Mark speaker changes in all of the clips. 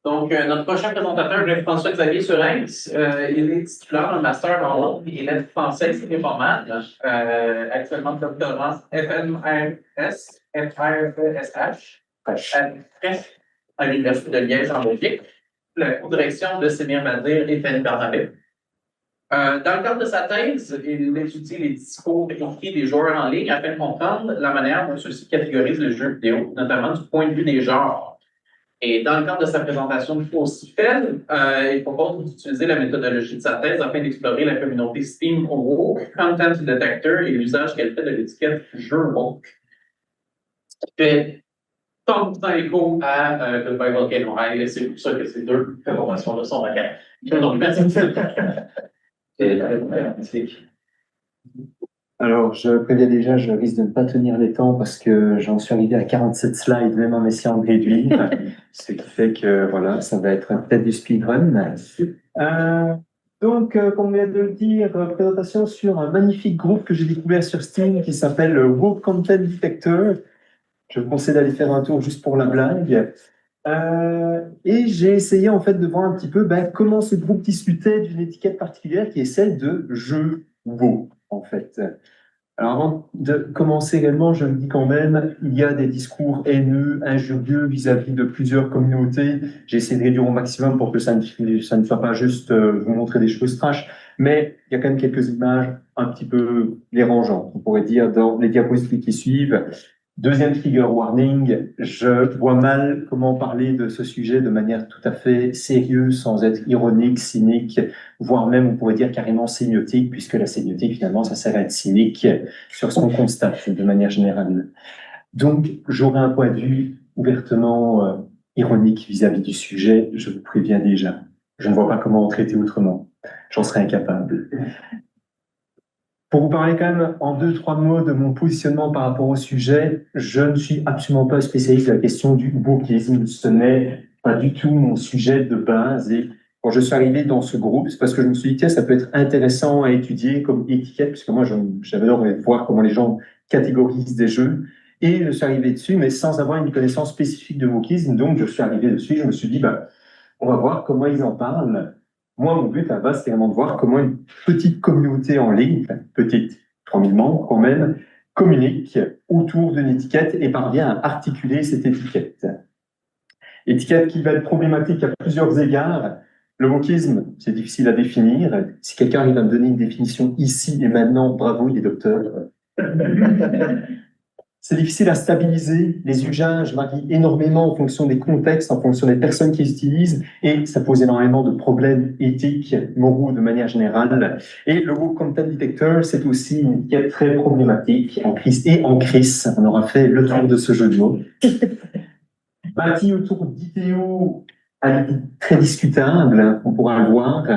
Speaker 1: Donc, notre prochain présentateur est François-Xavier Surinx. Il est titulaire d'un master en langue et lettres françaises et romanes, actuellement doctorant FMRS, FRESH, à l'Université de Liège en Belgique, la co-direction de Sémir Mazir et Fanny Bernabé. Dans le cadre de sa thèse, il étudie les discours écrits des joueurs en ligne afin de comprendre la manière dont ceux-ci catégorisent le jeu vidéo, notamment du point de vue des genres. Et dans le cadre de sa présentation de FOSIFEL, il propose d'utiliser la méthodologie de sa thèse afin d'explorer la communauté Steam Woke, Content Detector et l'usage qu'elle fait de l'étiquette jeu woke. Fait tant écho à Goodbye Volcano High, c'est pour ça que ces deux informations-là sont vacants. Donc, merci.
Speaker 2: Alors, je préviens déjà, je risque de ne pas tenir les temps parce que j'en suis arrivé à 47 slides, même en essayant de réduire. Ce qui fait que, voilà, ça va être peut-être du speedrun. Donc, comme on vient de le dire, présentation sur un magnifique groupe que j'ai découvert sur Steam qui s'appelle Woke Content Detector. Je vous conseille d'aller faire un tour juste pour la blague. Et j'ai essayé en fait de voir un petit peu comment ce groupe discutait d'une étiquette particulière qui est celle de jeu woke en fait. Alors avant de commencer réellement, je me dis quand même, il y a des discours haineux, injurieux vis-à-vis de plusieurs communautés. J'ai essayé de réduire au maximum pour que ça ne soit pas juste vous montrer des choses trash, mais il y a quand même quelques images un petit peu dérangeantes, on pourrait dire, dans les diapositives qui suivent. Deuxième trigger warning, je vois mal comment parler de ce sujet de manière tout à fait sérieuse, sans être ironique, cynique, voire même, on pourrait dire carrément sémiotique, puisque la sémiotique, finalement, ça sert à être cynique sur ce qu'on constate de manière générale. Donc, j'aurai un point de vue ouvertement ironique vis-à-vis du sujet, je vous préviens déjà. Je ne vois pas comment en traiter autrement. J'en serais incapable. Pour vous parler quand même en 2-3 mots de mon positionnement par rapport au sujet, je ne suis absolument pas spécialiste de la question du wokisme. Ce n'est pas du tout mon sujet de base. Et quand je suis arrivé dans ce groupe, c'est parce que je me suis dit, tiens, ça peut être intéressant à étudier comme étiquette, puisque moi, j'avais envie de voir comment les gens catégorisent des jeux. Et je suis arrivé dessus, mais sans avoir une connaissance spécifique de wokisme. Donc, je suis arrivé dessus, je me suis dit, on va voir comment ils en parlent. Moi, mon but à la base, c'était vraiment de voir comment une petite communauté en ligne, enfin, petite, 3000 membres quand même, communique autour d'une étiquette et parvient à articuler cette étiquette. Étiquette qui va être problématique à plusieurs égards. Le wokisme, c'est difficile à définir. Si quelqu'un arrive à me donner une définition ici et maintenant, bravo, il est docteur. C'est difficile à stabiliser, les usages varient énormément en fonction des contextes, en fonction des personnes qui les utilisent, et ça pose énormément de problèmes éthiques, moraux de manière générale. Et le Woke Content Detector, c'est aussi une étiquette très problématique, en crise et en crise. On aura fait le tour de ce jeu de mots. Bâti autour d'idéaux très discutables, on pourra le voir,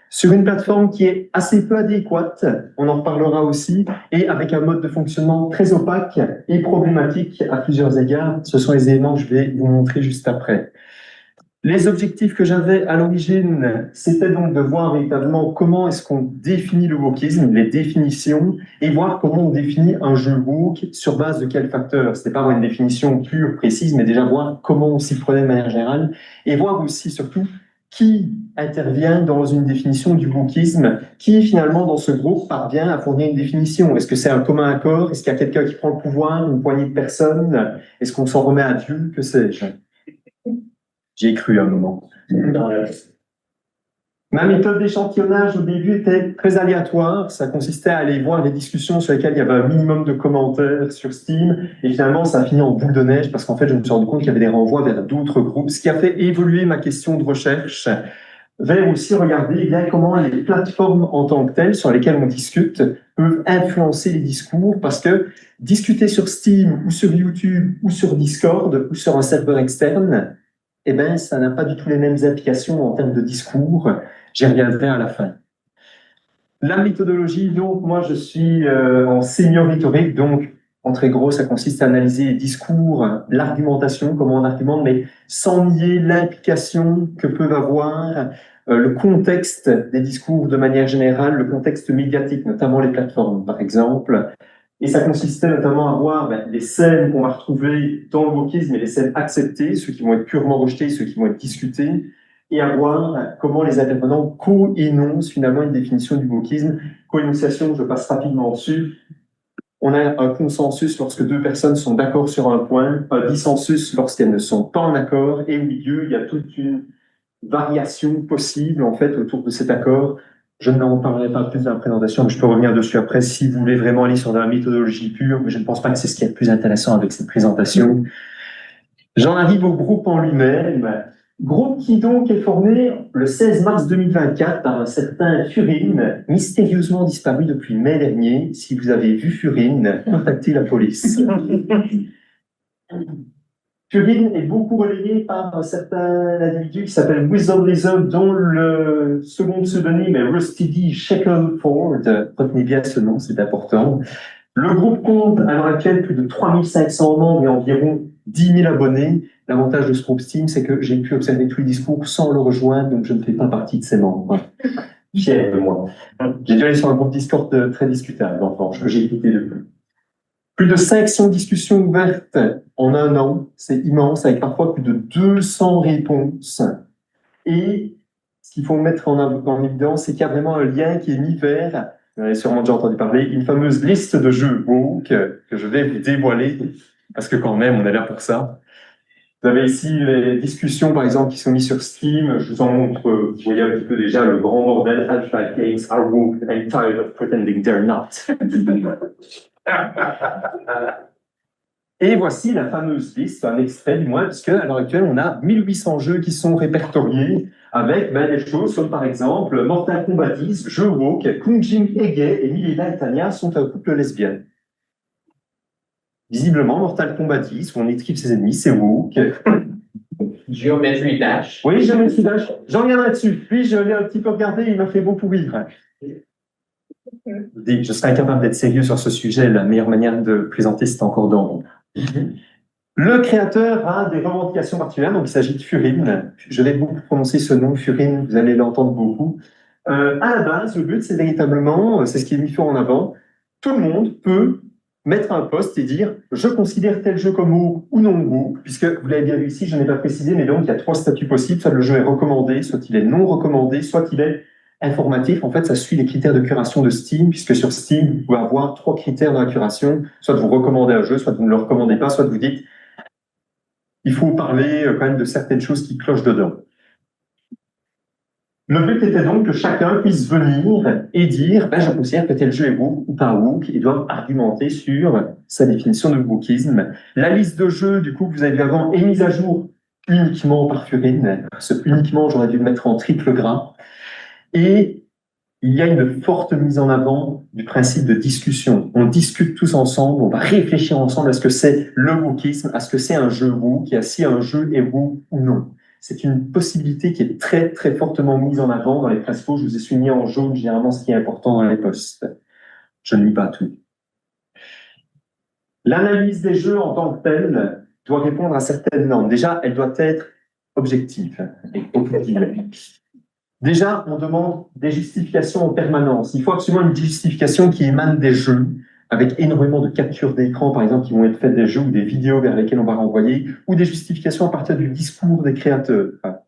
Speaker 2: sur une plateforme qui est assez peu adéquate, on en reparlera aussi, et avec un mode de fonctionnement très opaque et problématique à plusieurs égards. Ce sont les éléments que je vais vous montrer juste après. Les objectifs que j'avais à l'origine, c'était donc de voir véritablement comment est-ce qu'on définit le wokisme, les définitions, et voir comment on définit un jeu woke sur base de quels facteurs. C'était pas avoir une définition pure, précise, mais déjà voir comment on s'y prenait de manière générale, et voir aussi surtout qui intervient dans une définition du wokisme, qui finalement dans ce groupe parvient à fournir une définition. Est-ce que c'est un commun accord? Est-ce qu'il y a quelqu'un qui prend le pouvoir, une poignée de personnes? Est-ce qu'on s'en remet à Dieu? Que sais-je? J'y ai cru à un moment. Ma méthode d'échantillonnage au début était très aléatoire. Ça consistait à aller voir les discussions sur lesquelles il y avait un minimum de commentaires sur Steam. Et finalement, ça a fini en boule de neige parce qu'en fait, je me suis rendu compte qu'il y avait des renvois vers d'autres groupes, ce qui a fait évoluer ma question de recherche vers aussi regarder bien comment les plateformes en tant que telles sur lesquelles on discute peuvent influencer les discours, parce que discuter sur Steam ou sur YouTube ou sur Discord ou sur un serveur externe, eh ben, ça n'a pas du tout les mêmes applications en termes de discours. J'y reviendrai à la fin. La méthodologie, donc, moi, je suis en sémiorhétorique, donc, en très gros, ça consiste à analyser les discours, l'argumentation, comment on argumente, mais sans nier l'implication que peuvent avoir le contexte des discours de manière générale, le contexte médiatique, notamment les plateformes, par exemple. Et ça consistait notamment à voir les scènes qu'on va retrouver dans le wokisme et les scènes acceptées, ceux qui vont être purement rejetés, ceux qui vont être discutés, et à voir comment les intervenants co-énoncent finalement une définition du wokisme. Co-énonciation, je passe rapidement dessus. On a un consensus lorsque deux personnes sont d'accord sur un point, un dissensus lorsqu'elles ne sont pas en accord, et au milieu, il y a toute une variation possible en fait autour de cet accord. Je n'en parlerai pas plus dans la présentation, mais je peux revenir dessus après si vous voulez vraiment aller sur de la méthodologie pure, mais je ne pense pas que c'est ce qui est le plus intéressant avec cette présentation. J'en arrive au groupe en lui-même. Groupe qui donc est formé le 16 mars 2024 par un certain Furine, mystérieusement disparu depuis mai dernier. Si vous avez vu Furine, contactez la police. Furine est beaucoup relayé par un certain individu qui s'appelle Wizard Lizard, dont le second pseudonyme est Rusty D. Shackelford. Retenez bien ce nom, c'est important. Le groupe compte à l'heure actuelle plus de 3500 membres et environ 10 000 abonnés. L'avantage de ce groupe Steam, c'est que j'ai pu observer tous les discours sans le rejoindre, donc je ne fais pas partie de ces membres. Fier de moi. J'ai dû aller sur un groupe Discord très discutable, en revanche, que j'ai écouté depuis. Plus de 500 discussions ouvertes en un an, c'est immense, avec parfois plus de 200 réponses. Et ce qu'il faut mettre en évidence, c'est qu'il y a vraiment un lien qui est mis vers, vous avez sûrement déjà entendu parler, une fameuse liste de jeux woke que je vais vous dévoiler, parce que quand même, on est là pour ça. Vous avez ici les discussions, par exemple, qui sont mises sur Steam. Je vous en montre, vous voyez un petit peu déjà le grand bordel. Half-Life games are woke and I'm tired of pretending they're not. Et voici la fameuse liste, un extrait du moins, puisque à l'heure actuelle, on a 1800 jeux qui sont répertoriés avec des choses comme par exemple Mortal Kombat 10, jeu woke, Kung Jin Ege et Milena et Tanya sont un couple lesbien. Visiblement, Mortal Kombat 10, où on étripe ses ennemis, c'est woke.
Speaker 1: Geometry Dash.
Speaker 2: Oui, Geometry Dash. J'en reviendrai dessus. Puis je l'ai un petit peu regardé, il m'a fait beaucoup rire. Je serais incapable d'être sérieux sur ce sujet. La meilleure manière de présenter, c'est encore dans. Le créateur a des revendications particulières, donc il s'agit de Furine. Je vais beaucoup prononcer ce nom, Furine, vous allez l'entendre beaucoup. À la base, le but, c'est véritablement, c'est ce qui est mis fort en avant, tout le monde peut mettre un post et dire « je considère tel jeu comme woke ou non woke », puisque vous l'avez bien vu ici, je n'ai pas précisé, mais donc il y a 3 statuts possibles, soit le jeu est recommandé, soit il est non recommandé, soit il est informatif. En fait, ça suit les critères de curation de Steam, puisque sur Steam, vous pouvez avoir 3 critères dans la curation, soit vous recommandez un jeu, soit vous ne le recommandez pas, soit vous dites « il faut parler quand même de certaines choses qui clochent dedans ». Le but était donc que chacun puisse venir et dire je considère que tel jeu est woke ou pas woke, et doivent argumenter sur sa définition de wokisme. La liste de jeux, du coup, que vous avez vu avant, est mise à jour uniquement par Furine. Ce uniquement, j'aurais dû le mettre en triple gras. Et il y a une forte mise en avant du principe de discussion. On discute tous ensemble, on va réfléchir ensemble à ce que c'est le wokisme, à ce que c'est un jeu woke, et à si un jeu est woke ou non. C'est une possibilité qui est très, très fortement mise en avant dans les principaux. Je vous ai souligné en jaune, généralement, ce qui est important dans les posts. Je ne lis pas tout. L'analyse des jeux en tant que telle doit répondre à certaines normes. Déjà, elle doit être objective. Déjà, on demande des justifications en permanence. Il faut absolument une justification qui émane des jeux, avec énormément de captures d'écran, par exemple, qui vont être faites des jeux ou des vidéos vers lesquelles on va renvoyer, ou des justifications à partir du discours des créateurs. Enfin,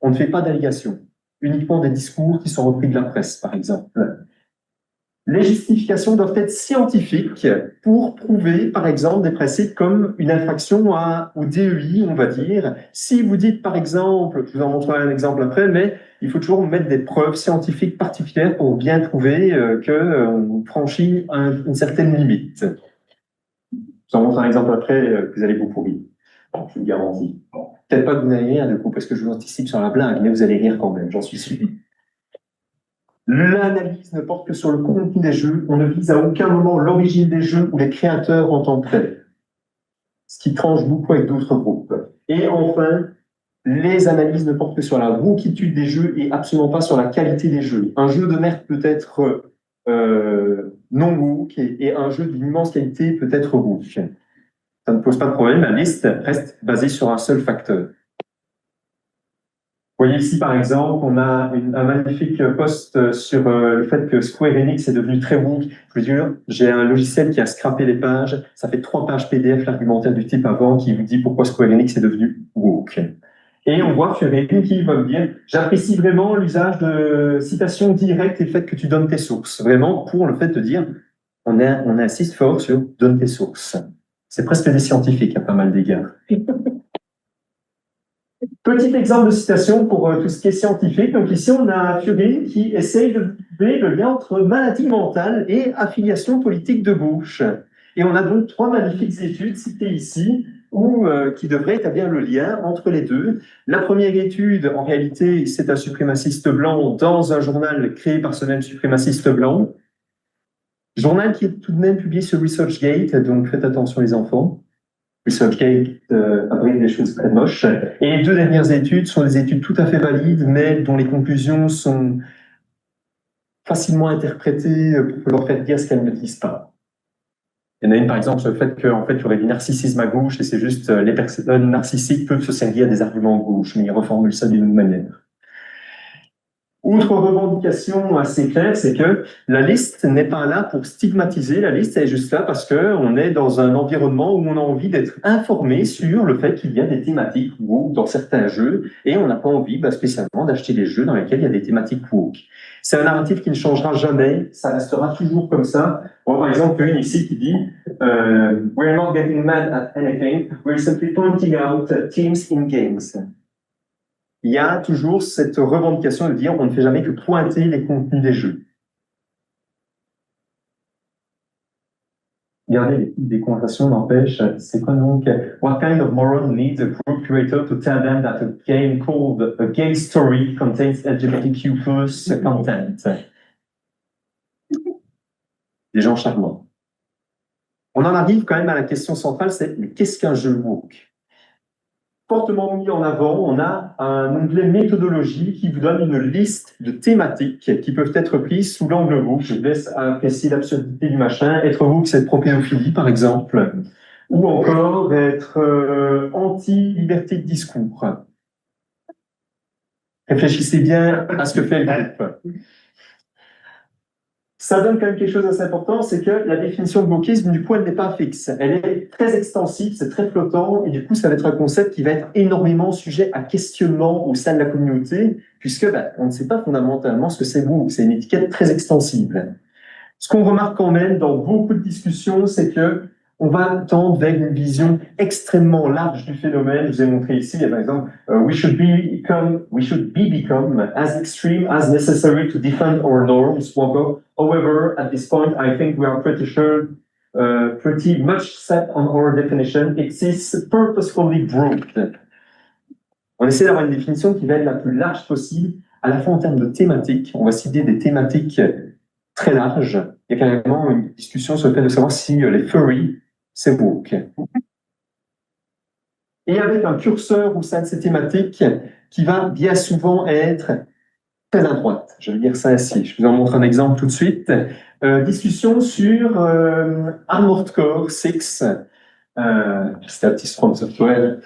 Speaker 2: on ne fait pas d'allégations, uniquement des discours qui sont repris de la presse, par exemple. Les justifications doivent être scientifiques pour prouver, par exemple, des principes comme une infraction au DEI, on va dire. Si vous dites, par exemple, je vous en montrerai un exemple après, mais il faut toujours mettre des preuves scientifiques particulières pour bien prouver qu'on franchit une certaine limite. Je vous en montre un exemple après, que vous allez beaucoup rire. Bon, je vous le garantis. Bon, peut-être pas que vous allez rire du coup, parce que je vous anticipe sur la blague, mais vous allez rire quand même, j'en suis sûr. L'analyse ne porte que sur le contenu des jeux. On ne vise à aucun moment l'origine des jeux ou les créateurs en tant que tels. Ce qui tranche beaucoup avec d'autres groupes. Et enfin, les analyses ne portent que sur la wookitude des jeux et absolument pas sur la qualité des jeux. Un jeu de merde peut être non wook et un jeu d'une immense qualité peut être wook. Ça ne pose pas de problème, la liste reste basée sur un seul facteur. voyez ici, par exemple, on a un magnifique post sur le fait que Square Enix est devenu très woke. Je veux dire, j'ai un logiciel qui a scrappé les pages. Ça fait 3 pages PDF, l'argumentaire du type avant, qui vous dit pourquoi Square Enix est devenu woke. Et on voit Fiorini qui va me dire « J'apprécie vraiment l'usage de citations directes et le fait que tu donnes tes sources. » Vraiment, pour le fait de dire, on insiste fort sur « donne tes sources ». C'est presque des scientifiques à pas mal d'égards. Petit exemple de citation pour tout ce qui est scientifique. Donc ici, on a Fiorini qui essaye de trouver le lien entre maladie mentale et affiliation politique de gauche. Et on a donc 3 magnifiques études citées ici, qui devraient établir le lien entre les deux. La première étude, en réalité, c'est un suprémaciste blanc dans un journal créé par ce même suprémaciste blanc. Journal qui est tout de même publié sur ResearchGate, donc faites attention les enfants. ResearchGate abrite des choses très moches. Et les 2 dernières études sont des études tout à fait valides, mais dont les conclusions sont facilement interprétées pour leur faire dire ce qu'elles ne disent pas. Il y en a une, par exemple, sur le fait qu'en fait, il y aurait du narcissisme à gauche, et c'est juste les personnes narcissiques peuvent se servir des arguments à gauche, mais ils reformulent ça d'une autre manière. Autre revendication assez claire, c'est que la liste n'est pas là pour stigmatiser, la liste est juste là parce qu'on est dans un environnement où on a envie d'être informé sur le fait qu'il y a des thématiques woke dans certains jeux, et on n'a pas envie spécialement d'acheter des jeux dans lesquels il y a des thématiques woke. C'est un narratif qui ne changera jamais, ça restera toujours comme ça. On a par exemple une ici qui dit We're not getting mad at anything, we're simply pointing out themes in games. Il y a toujours cette revendication de dire on ne fait jamais que pointer les contenus des jeux. Regardez, les conversations n'empêchent. C'est quoi donc? What kind of moral needs a group creator to tell them that a game called A Gay Story contains LGBTQ+ content? Des gens charmants. On en arrive quand même à la question centrale, c'est qu'est-ce qu'un jeu woke? Fortement mis en avant, on a un onglet méthodologie qui vous donne une liste de thématiques qui peuvent être prises sous l'angle woke. Je vous laisse apprécier l'absurdité du machin. Être woke, c'est être pro-pédophilie, par exemple, ou encore être anti-liberté de discours. Réfléchissez bien à ce que fait le groupe. Ça donne quand même quelque chose d'assez important, c'est que la définition de wokisme, du coup, elle n'est pas fixe. Elle est très extensive, c'est très flottant, et du coup, ça va être un concept qui va être énormément sujet à questionnement au sein de la communauté, puisque on ne sait pas fondamentalement ce que c'est woke. C'est une étiquette très extensible. Ce qu'on remarque quand même dans beaucoup de discussions, c'est que on va tendre vers une vision extrêmement large du phénomène. Je vous ai montré ici, par exemple, we should be become as extreme as necessary to defend our norms. Ou encore, however, at this point, I think we are pretty sure, pretty much set on our definition. It is purposefully broad. On essaie d'avoir une définition qui va être la plus large possible, à la fois en termes de thématiques. On va citer des thématiques très larges. Il y a carrément une discussion sur le fait de savoir si les furries, c'est woke. Et avec un curseur au sein de ces thématiques qui va bien souvent être très à droite. Je vais dire ça ainsi. Je vous en montre un exemple tout de suite. Discussion sur Armored Core 6. C'est un petit From Software.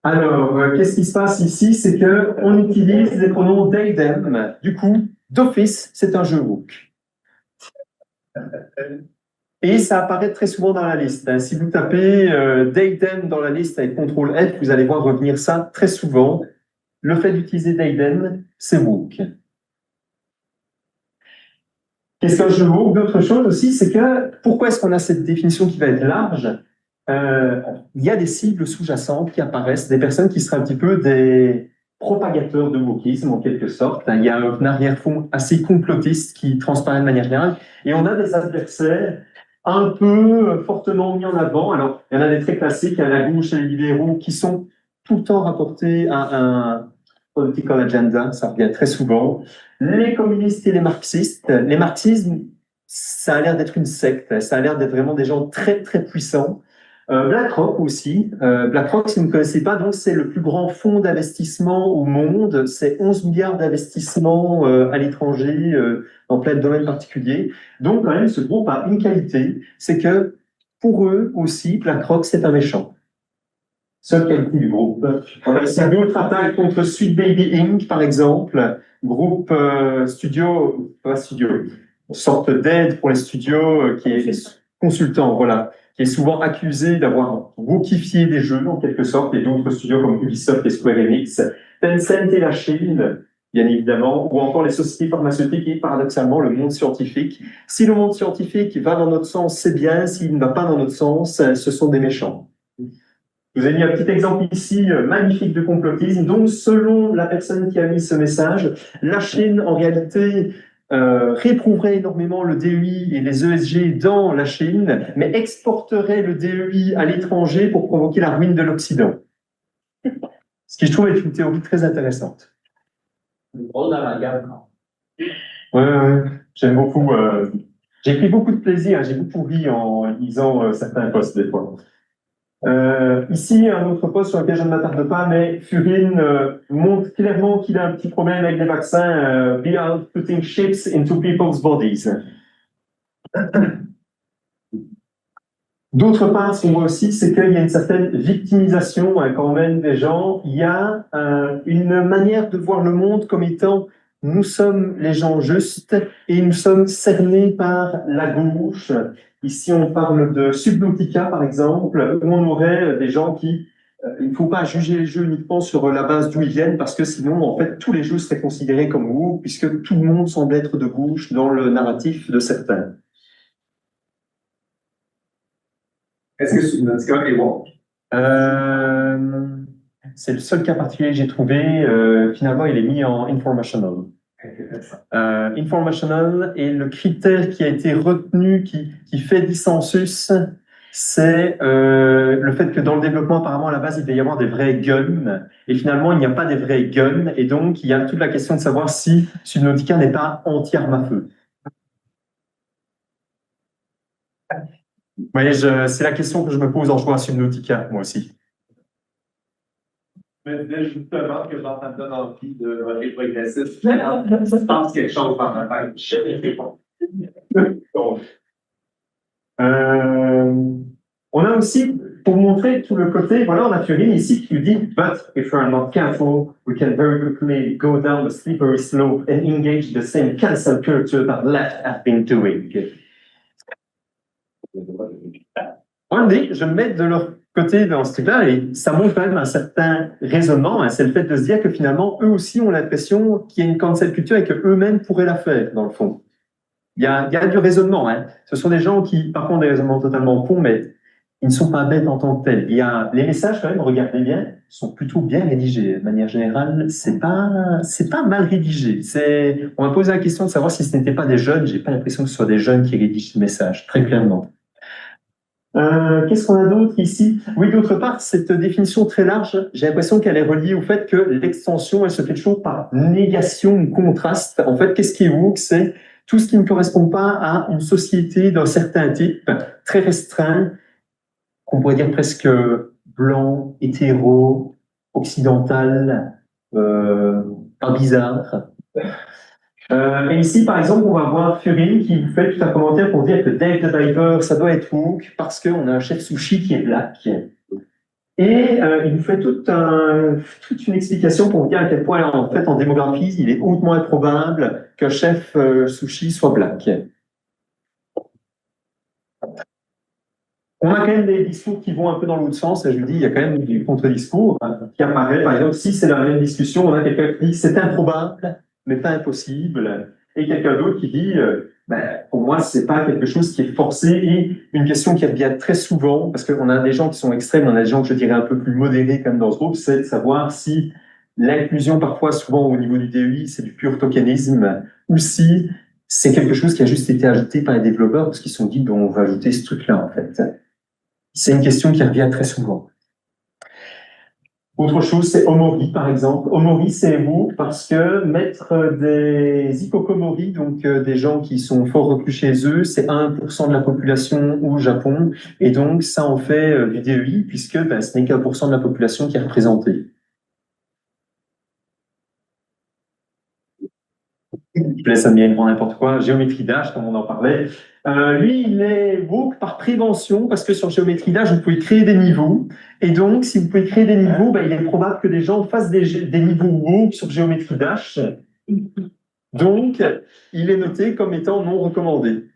Speaker 2: Alors, qu'est-ce qui se passe ici? C'est qu'on utilise les pronoms they, them. Du coup, d'office, c'est un jeu woke. Et ça apparaît très souvent dans la liste. Si vous tapez they, them dans la liste avec CTRL F, vous allez voir revenir ça très souvent. Le fait d'utiliser they, them, c'est woke. Qu'est-ce qu'un jeu woke? D'autre chose aussi, c'est que pourquoi est-ce qu'on a cette définition qui va être large? Il y a des cibles sous-jacentes qui apparaissent, des personnes qui seraient un petit peu des propagateurs de wokisme en quelque sorte. Il y a un arrière-fond assez complotiste qui transparaît de manière générale. Et on a des adversaires un peu fortement mis en avant. Alors, il y en a des très classiques, à la gauche et les libéraux, qui sont tout le temps rapportés à un political agenda, ça revient très souvent. Les communistes et les marxistes. Les marxismes, ça a l'air d'être une secte, ça a l'air d'être vraiment des gens très, très puissants. BlackRock aussi. BlackRock, si vous ne connaissez pas, donc c'est le plus grand fonds d'investissement au monde. C'est 11 milliards d'investissements à l'étranger dans plein de domaines particuliers. Donc, quand même, ce groupe a une qualité, c'est que pour eux aussi, BlackRock, c'est un méchant. seule qualité du groupe. On a aussi d'autres attaques contre Sweet Baby Inc., par exemple, groupe pas studio, une sorte d'aide pour les studios qui est consultant, voilà, qui est souvent accusé d'avoir wookifié des jeux, en quelque sorte, et d'autres studios comme Ubisoft et Square Enix, Tencent et la Chine, bien évidemment, ou encore les sociétés pharmaceutiques et paradoxalement le monde scientifique. Si le monde scientifique va dans notre sens, c'est bien. S'il ne va pas dans notre sens, ce sont des méchants. Je vous ai mis un petit exemple ici, magnifique de complotisme. Donc, selon la personne qui a mis ce message, la Chine, en réalité, réprouverait énormément le DEI et les ESG dans la Chine, mais exporterait le DEI à l'étranger pour provoquer la ruine de l'Occident. Ce qui, je trouve, est une théorie très intéressante.
Speaker 1: Drôle dans la gamme.
Speaker 2: Ouais, j'aime beaucoup. J'ai pris beaucoup de plaisir, j'ai beaucoup ri en lisant certains posts des fois. Ici, un autre post sur lequel je ne m'attarde pas, mais Furin montre clairement qu'il a un petit problème avec les vaccins. We are putting chips into people's bodies. D'autre part, ce qu'on voit aussi, c'est qu'il y a une certaine victimisation quand même des gens. Il y a une manière de voir le monde comme étant nous sommes les gens justes et nous sommes cernés par la gauche. Ici, on parle de Subnautica, par exemple, où on aurait des gens qui... il ne faut pas juger les jeux uniquement sur la base d'où ils viennent, parce que sinon, en fait, tous les jeux seraient considérés comme woke, puisque tout le monde semble être de gauche dans le narratif de certains.
Speaker 3: Est-ce que Subnautica est woke?
Speaker 2: C'est le seul cas particulier que j'ai trouvé. Finalement, il est mis en informational. Informational, et le critère qui a été retenu, qui fait dissensus, c'est le fait que dans le développement, apparemment, à la base, il devait y avoir des vrais guns. Et finalement, il n'y a pas des vrais guns. Et donc, il y a toute la question de savoir si Subnautica n'est pas anti-arme à feu. Oui, c'est la question que je me pose en jouant à Subnautica, moi aussi.
Speaker 3: Mais justement, que j'entends me donne envie de voter progressiste. Je pense quelque chose dans ma tête. Je sais pas. Donc,
Speaker 2: on a aussi, pour montrer tout le côté, voilà, on a Furin ici qui nous dit But if we're not careful, we can very quickly go down the slippery slope and engage the same cancel culture that left has been doing. Je me mets de leur côté dans ce truc-là et ça montre quand même un certain raisonnement. Hein, c'est le fait de se dire que finalement, eux aussi ont l'impression qu'il y a une cancel culture et qu'eux-mêmes pourraient la faire, dans le fond. Il y a du raisonnement. Hein. Ce sont des gens qui, par contre, ont des raisonnements totalement cons, mais ils ne sont pas bêtes en tant que tels. Il y a les messages, quand même, regardez bien, sont plutôt bien rédigés. De manière générale, c'est pas mal rédigé. On m'a posé la question de savoir si ce n'était pas des jeunes. J'ai pas l'impression que ce soit des jeunes qui rédigent ce message, très clairement. Qu'est-ce qu'on a d'autre ici? Oui, d'autre part, cette définition très large, j'ai l'impression qu'elle est reliée au fait que l'extension, elle se fait toujours par négation ou contraste. En fait, qu'est-ce qui est woke? C'est tout ce qui ne correspond pas à une société d'un certain type, très restreint, qu'on pourrait dire presque blanc, hétéro, occidental, pas bizarre. Et ici, par exemple, on va voir Furin qui vous fait tout un commentaire pour dire que Dave the Diver, ça doit être woke parce qu'on a un chef sushi qui est black. Et il vous fait toute une explication pour vous dire à quel point, en fait, en démographie, il est hautement improbable qu'un chef sushi soit black. On a quand même des discours qui vont un peu dans l'autre sens, et je vous dis, il y a quand même du contre-discours qui apparaît. Par exemple, si c'est la même discussion, on a quelqu'un qui dit c'est improbable, mais pas impossible, et quelqu'un d'autre qui dit pour moi, c'est pas quelque chose qui est forcé, et une question qui revient très souvent, parce qu'on a des gens qui sont extrêmes, on a des gens que je dirais un peu plus modérés quand même dans ce groupe, c'est de savoir si l'inclusion, parfois, souvent au niveau du DEI, c'est du pur tokenisme, ou si c'est quelque chose qui a juste été ajouté par les développeurs, parce qu'ils se sont dit, bon, on va ajouter ce truc-là, en fait. C'est une question qui revient très souvent. Autre chose, c'est Omori, par exemple. Omori, c'est vous, parce que mettre des hikikomori, donc des gens qui sont fort reclus chez eux, c'est 1% de la population au Japon, et donc ça en fait du DEI, puisque ce n'est qu'1% de la population qui est représentée. Je laisse à n'importe quoi. Géométrie d'âge, comme on en parlait. Lui, il est woke par prévention parce que sur Géométrie Dash, vous pouvez créer des niveaux. Et donc, si vous pouvez créer des niveaux, ben, il est probable que des gens fassent des niveaux woke sur Géométrie Dash. Donc, il est noté comme étant non recommandé.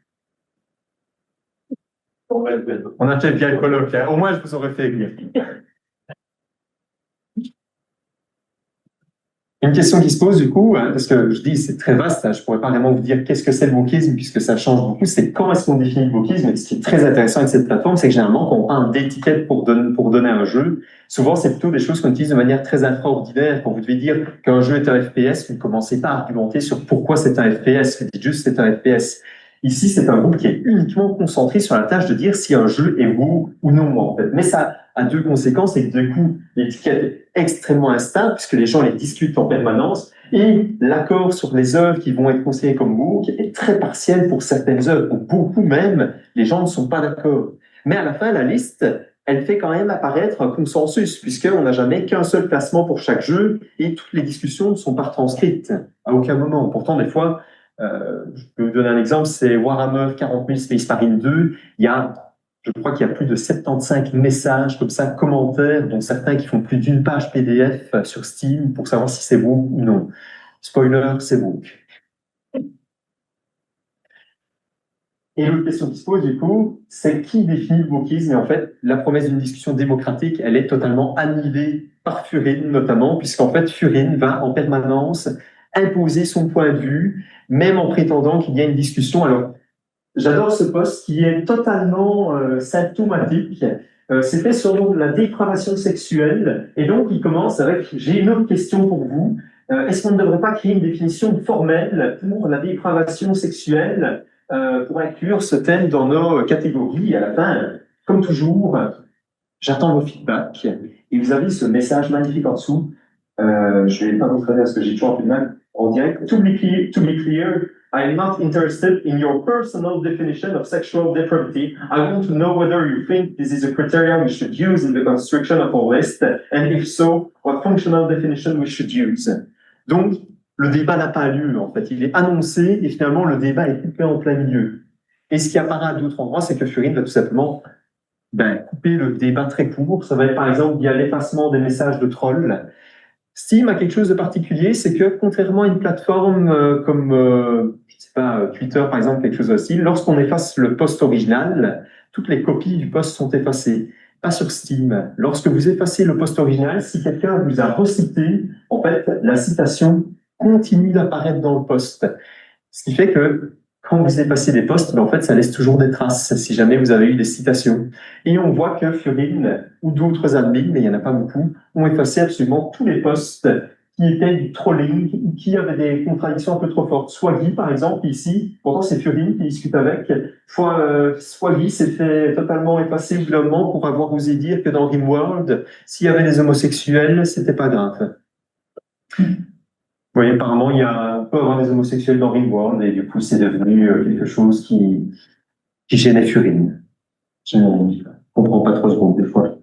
Speaker 2: On a fait bien le colloque, hein. Au moins je vous aurais fait rire. Une question qui se pose du coup, hein, parce que je dis c'est très vaste, hein, je ne pourrais pas vraiment vous dire qu'est-ce que c'est le wokisme puisque ça change beaucoup, c'est quand est-ce qu'on définit le wokisme. Et ce qui est très intéressant avec cette plateforme, c'est que généralement quand on parle d'étiquette pour donner un jeu, souvent c'est plutôt des choses qu'on utilise de manière très extraordinaire. Quand vous devez dire qu'un jeu est un FPS, vous ne commencez pas à argumenter sur pourquoi c'est un FPS, vous dites juste c'est un FPS. Ici, c'est un groupe qui est uniquement concentré sur la tâche de dire si un jeu est beau ou non, en fait. Mais ça a deux conséquences, c'est que du coup, l'étiquette est extrêmement instable, puisque les gens les discutent en permanence, et l'accord sur les œuvres qui vont être considérées comme beaux est très partiel pour certaines œuvres, ou beaucoup même, les gens ne sont pas d'accord. Mais à la fin, la liste, elle fait quand même apparaître un consensus, puisqu'on n'a jamais qu'un seul classement pour chaque jeu, et toutes les discussions ne sont pas transcrites à aucun moment. Pourtant, des fois, je peux vous donner un exemple, c'est Warhammer 40 000 Space Marine 2. Je crois qu'il y a plus de 75 messages comme ça, commentaires, dont certains qui font plus d'une page PDF sur Steam pour savoir si c'est beau ou non. Spoiler, c'est beau. Et l'autre question qui se pose, du coup, c'est qui définit le wokisme? Et en fait, la promesse d'une discussion démocratique, elle est totalement annihilée par Furine, notamment, puisqu'en fait, Furine va en permanence imposer son point de vue, même en prétendant qu'il y a une discussion. Alors, j'adore ce post qui est totalement symptomatique. C'était sur la dépravation sexuelle. Et donc, il commence avec, j'ai une autre question pour vous. Est-ce qu'on ne devrait pas créer une définition formelle pour la dépravation sexuelle pour inclure ce thème dans nos catégories? Et à la fin, comme toujours, j'attends vos feedbacks. Et vous avez ce message magnifique en dessous. Je ne vais pas vous traduire parce que j'ai toujours un peu de mal en direct. To be clear, I'm not interested in your personal definition of sexual depravity. I want to know whether you think this is a criteria we should use in the construction of our list, and if so, what functional definition we should use. Donc, le débat n'a pas lieu, en fait. Il est annoncé et finalement, le débat est coupé en plein milieu. Et ce qui apparaît à d'autres endroits, c'est que Furine va tout simplement couper le débat très court. Ça va être par exemple via l'effacement des messages de trolls. Steam a quelque chose de particulier, c'est que contrairement à une plateforme comme, je sais pas, Twitter par exemple, quelque chose aussi, lorsqu'on efface le post original, toutes les copies du post sont effacées. Pas sur Steam. Lorsque vous effacez le post original, si quelqu'un vous a recité, en fait, la citation continue d'apparaître dans le post. Ce qui fait que quand vous effacez des posts, en fait, ça laisse toujours des traces si jamais vous avez eu des citations. Et on voit que Furine ou d'autres admins, mais il n'y en a pas beaucoup, ont effacé absolument tous les posts qui étaient du trolling ou qui avaient des contradictions un peu trop fortes. Swaggy, par exemple, ici, pourtant c'est Furine qui discute avec, Swaggy s'est fait totalement effacer au bout d'un moment pour avoir osé dire que dans Rimworld, s'il y avait des homosexuels, c'était pas grave. Oui, apparemment, on peut avoir des homosexuels dans Ringworld et du coup, c'est devenu quelque chose qui gênait Furine. Je ne comprends pas trop ce groupe des fois.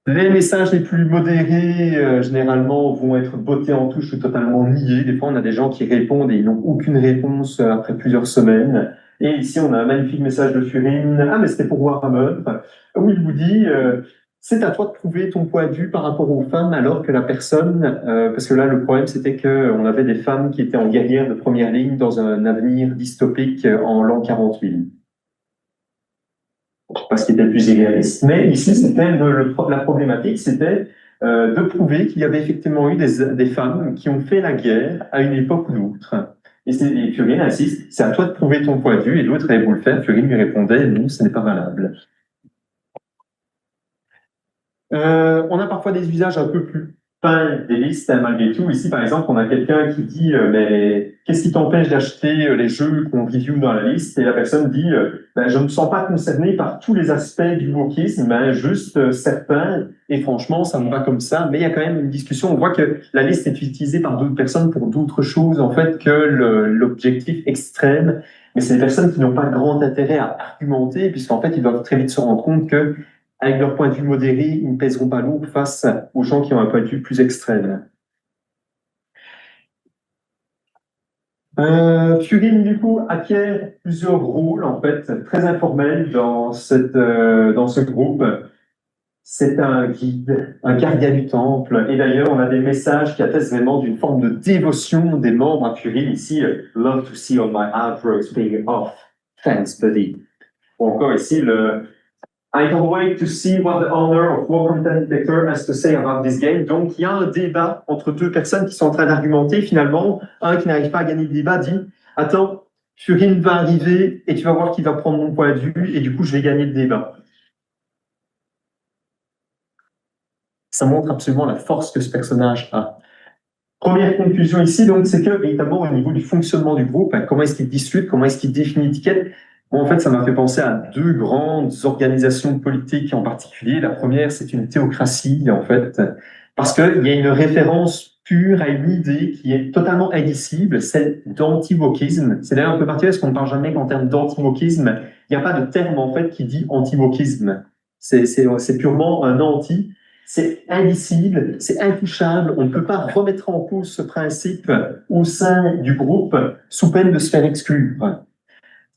Speaker 2: Les messages les plus modérés, généralement, vont être bottés en touche ou totalement niés. Des fois, on a des gens qui répondent et ils n'ont aucune réponse après plusieurs semaines. Et ici, on a un magnifique message de Furine. Ah, mais c'était pour Warhammer. Où il vous dit... c'est à toi de prouver ton point de vue par rapport aux femmes, alors que la personne, parce que là le problème c'était qu'on avait des femmes qui étaient en guerrière de première ligne dans un avenir dystopique en l'an 40 000. Pas ce qui était le plus irréaliste. Mais ici, c'était la problématique, c'était de prouver qu'il y avait effectivement eu des femmes qui ont fait la guerre à une époque ou l'autre. Et Furine insiste, c'est à toi de prouver ton point de vue, et l'autre allait vous le faire. Furine lui répondait, non, ce n'est pas valable. On a parfois des usages un peu plus fins des listes, hein, malgré tout. Ici, par exemple, on a quelqu'un qui dit mais qu'est-ce qui t'empêche d'acheter les jeux qu'on review dans la liste? Et la personne dit je ne me sens pas concerné par tous les aspects du wokisme, juste certains. Et franchement, ça me va comme ça. Mais il y a quand même une discussion. On voit que la liste est utilisée par d'autres personnes pour d'autres choses en fait que l'objectif extrême. Mais c'est des personnes qui n'ont pas grand intérêt à argumenter, puisqu'en fait, ils doivent très vite se rendre compte que avec leur point de vue modéré, ils ne pèseront pas lourd face aux gens qui ont un point de vue plus extrême. Furin, du coup, acquiert plusieurs rôles, en fait, très informels dans dans ce groupe. C'est un guide, un gardien du temple. Et d'ailleurs, on a des messages qui attestent vraiment d'une forme de dévotion des membres à Furin. Ici, Love to see all my outros paying off. Thanks, buddy. Ou encore ici, I can't wait to see what the owner of War Content Detector has to say about this game. Donc, il y a un débat entre deux personnes qui sont en train d'argumenter. Finalement, un qui n'arrive pas à gagner le débat dit attends, Furin va arriver et tu vas voir qu'il va prendre mon point de vue et du coup, je vais gagner le débat. Ça montre absolument la force que ce personnage a. Première conclusion ici, donc, c'est que, véritablement, au niveau du fonctionnement du groupe, comment est-ce qu'il discute, comment est-ce qu'il définit l'étiquette, bon, en fait, ça m'a fait penser à deux grandes organisations politiques en particulier. La première, c'est une théocratie, en fait, parce qu'il y a une référence pure à une idée qui est totalement indicible, celle d'anti-wokisme. C'est d'ailleurs un peu particulier parce qu'on ne parle jamais qu'en termes d'anti-wokisme. Il n'y a pas de terme, en fait, qui dit anti-wokisme. C'est purement un anti. C'est indicible, c'est intouchable. On ne peut pas remettre en cause ce principe au sein du groupe sous peine de se faire exclure.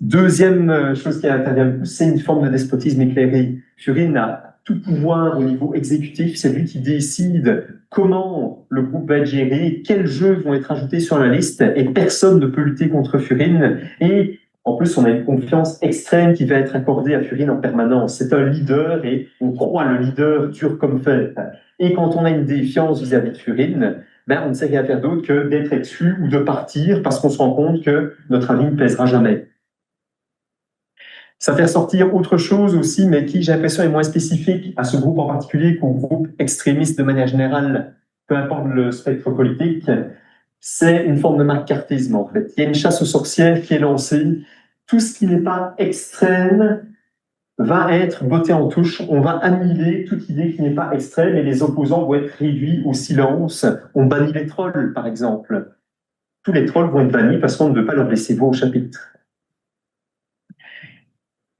Speaker 2: Deuxième chose qui intervient, c'est une forme de despotisme éclairé. Furin a tout pouvoir au niveau exécutif, c'est lui qui décide comment le groupe va être géré, quels jeux vont être ajoutés sur la liste, et personne ne peut lutter contre Furin. Et en plus, on a une confiance extrême qui va être accordée à Furin en permanence. C'est un leader et on croit le leader dur comme fer. Et quand on a une défiance vis-à-vis de Furin, ben, on ne sait rien faire d'autre que d'être exclu ou de partir parce qu'on se rend compte que notre avis ne pèsera jamais. Ça fait ressortir autre chose aussi, mais qui, j'ai l'impression, est moins spécifique à ce groupe en particulier qu'au groupe extrémiste de manière générale, peu importe le spectre politique. C'est une forme de macartisme, en fait. Il y a une chasse aux sorcières qui est lancée. Tout ce qui n'est pas extrême va être botté en touche. On va annihiler toute idée qui n'est pas extrême et les opposants vont être réduits au silence. On bannit les trolls, par exemple. Tous les trolls vont être bannis parce qu'on ne veut pas leur laisser voix au chapitre.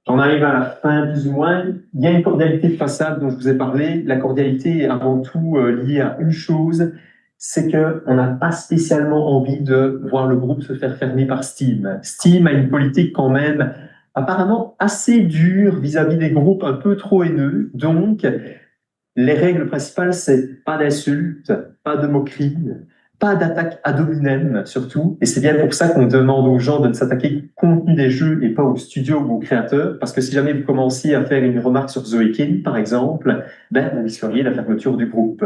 Speaker 2: On arrive à la fin, plus ou moins. Il y a une cordialité de façade dont je vous ai parlé. La cordialité est avant tout liée à une chose, c'est qu'on n'a pas spécialement envie de voir le groupe se faire fermer par Steam. Steam a une politique quand même apparemment assez dure vis-à-vis des groupes un peu trop haineux. Donc, les règles principales, c'est pas d'insultes, pas de moqueries, pas d'attaque ad hominem surtout. Et c'est bien pour ça qu'on demande aux gens de ne s'attaquer au contenu des jeux et pas au studio ou aux créateurs. Parce que si jamais vous commenciez à faire une remarque sur Zoé King, par exemple, ben, vous risqueriez la fermeture du groupe.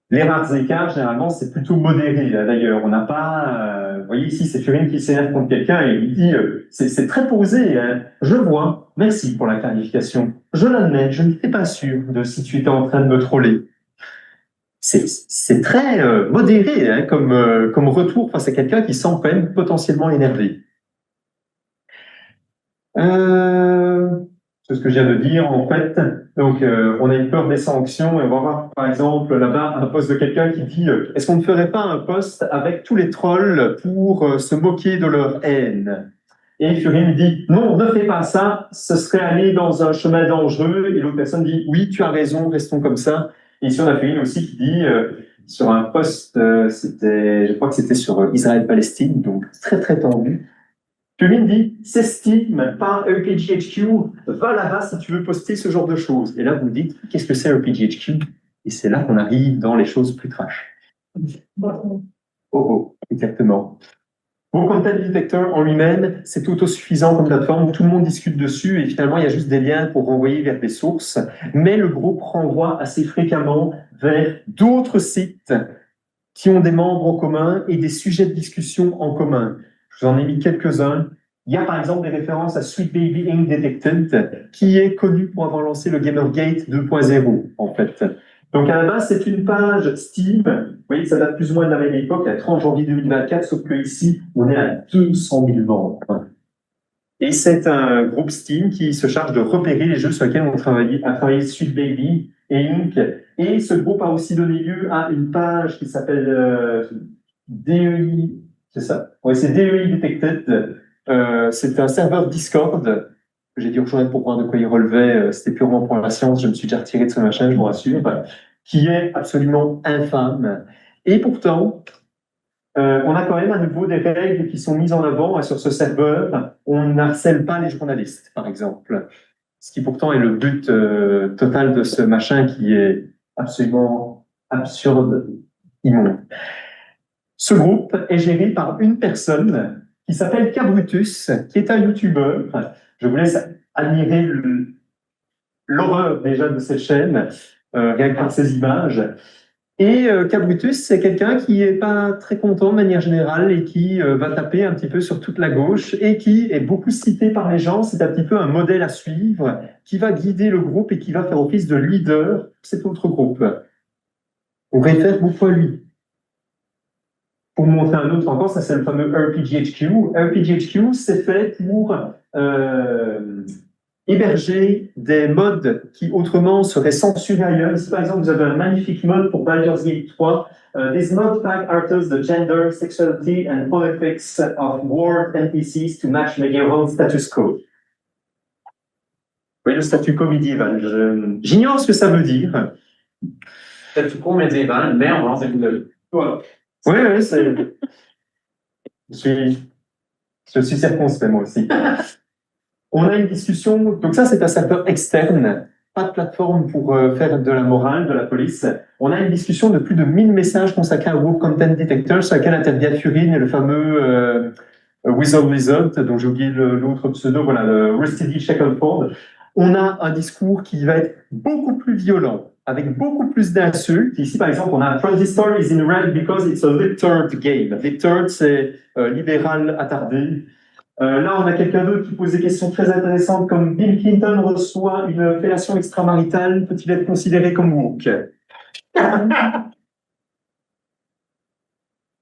Speaker 2: Les rares écarts, généralement, c'est plutôt modéré. D'ailleurs, on n'a pas... vous voyez ici, c'est Furin qui s'énerve contre quelqu'un et il dit c'est très posé. Hein. Je vois. Merci pour la clarification. Je l'admets. Je n'étais pas sûr de si tu étais en train de me troller. C'est très modéré hein, comme retour face à quelqu'un qui semble quand même potentiellement énervé. C'est ce que je viens de dire en fait. Donc, on a une peur des sanctions et on va voir par exemple là-bas un post de quelqu'un qui dit est-ce qu'on ne ferait pas un post avec tous les trolls pour se moquer de leur haine? Et Furin dit non, ne fais pas ça, ce serait aller dans un chemin dangereux. Et l'autre personne dit oui, tu as raison, restons comme ça. Et ici on a Furin aussi qui dit sur un post, je crois que c'était sur Israël-Palestine, donc très très tendu. Furin dit c'est Steam, pas RPGHQ, va là-bas si tu veux poster ce genre de choses. Et là vous dites qu'est-ce que c'est RPGHQ? Et c'est là qu'on arrive dans les choses plus trash. Oh, exactement. Pour Content Detector en lui-même, c'est autosuffisant comme plateforme, tout le monde discute dessus et finalement il y a juste des liens pour renvoyer vers des sources, mais le groupe renvoie assez fréquemment vers d'autres sites qui ont des membres en commun et des sujets de discussion en commun. Je vous en ai mis quelques-uns. Il y a par exemple des références à Sweet Baby Ink Detected, qui est connu pour avoir lancé le Gamergate 2.0 en fait. Donc à la base, c'est une page Steam. Vous voyez, ça date plus ou moins de la même époque, le 30 janvier 2024, sauf que ici, on est à 200 000 membres. Et c'est un groupe Steam qui se charge de repérer les jeux sur lesquels on a travaillé Sweet Baby et Inc. Et ce groupe a aussi donné lieu à une page qui s'appelle DEI, c'est ça? Oui, c'est DEI Detected. C'est un serveur Discord que j'ai dû rejoindre pour voir de quoi il relevait. C'était purement pour la science. Je me suis déjà retiré de ce machin, je vous rassure. Qui est absolument infâme. Et pourtant, On a quand même à nouveau des règles qui sont mises en avant sur ce serveur. On n'harcèle pas les journalistes, par exemple. Ce qui pourtant est le but total de ce machin qui est absolument absurde, immonde. Ce groupe est géré par une personne qui s'appelle Cabrutus, qui est un YouTuber. Je vous laisse admirer l'horreur déjà de cette chaîne, rien que par ces images. Et Cabrutus, c'est quelqu'un qui est pas très content de manière générale et qui va taper un petit peu sur toute la gauche et qui est beaucoup cité par les gens. C'est un petit peu un modèle à suivre qui va guider le groupe et qui va faire office de leader de cet autre groupe. On réfère beaucoup à lui. Pour vous montrer un autre encore, ça c'est le fameux RPGHQ. RPGHQ, c'est fait pour héberger des modes qui autrement seraient censurés ailleurs. Ici, par exemple, vous avez un magnifique mode pour Baldur's Gate 3. This mod pack alters the gender, sexuality and politics of war NPCs to match medieval status quo. Oui, le statu quo médiéval. J'ignore ce que ça veut dire.
Speaker 1: Statu quo médiéval, mais on lance une voilà.
Speaker 2: Oui, c'est. Je suis circonspect, moi aussi. On a une discussion, donc ça c'est un serveur externe, pas de plateforme pour faire de la morale, de la police. On a une discussion de plus de 1000 messages consacrés au groupe Content Detector sur lequel intervient Furin et le fameux Wizard Wizard, dont j'ai oublié l'autre pseudo, voilà, le Rusty Shackleford. On a un discours qui va être beaucoup plus violent, avec beaucoup plus d'insultes. Ici, par exemple, on a Transistor is in red because it's a littered game. Littered, c'est libéral attardé. Là, on a quelqu'un d'autre qui pose des questions très intéressantes, comme Bill Clinton reçoit une fellation extramaritale, peut-il être considéré comme woke?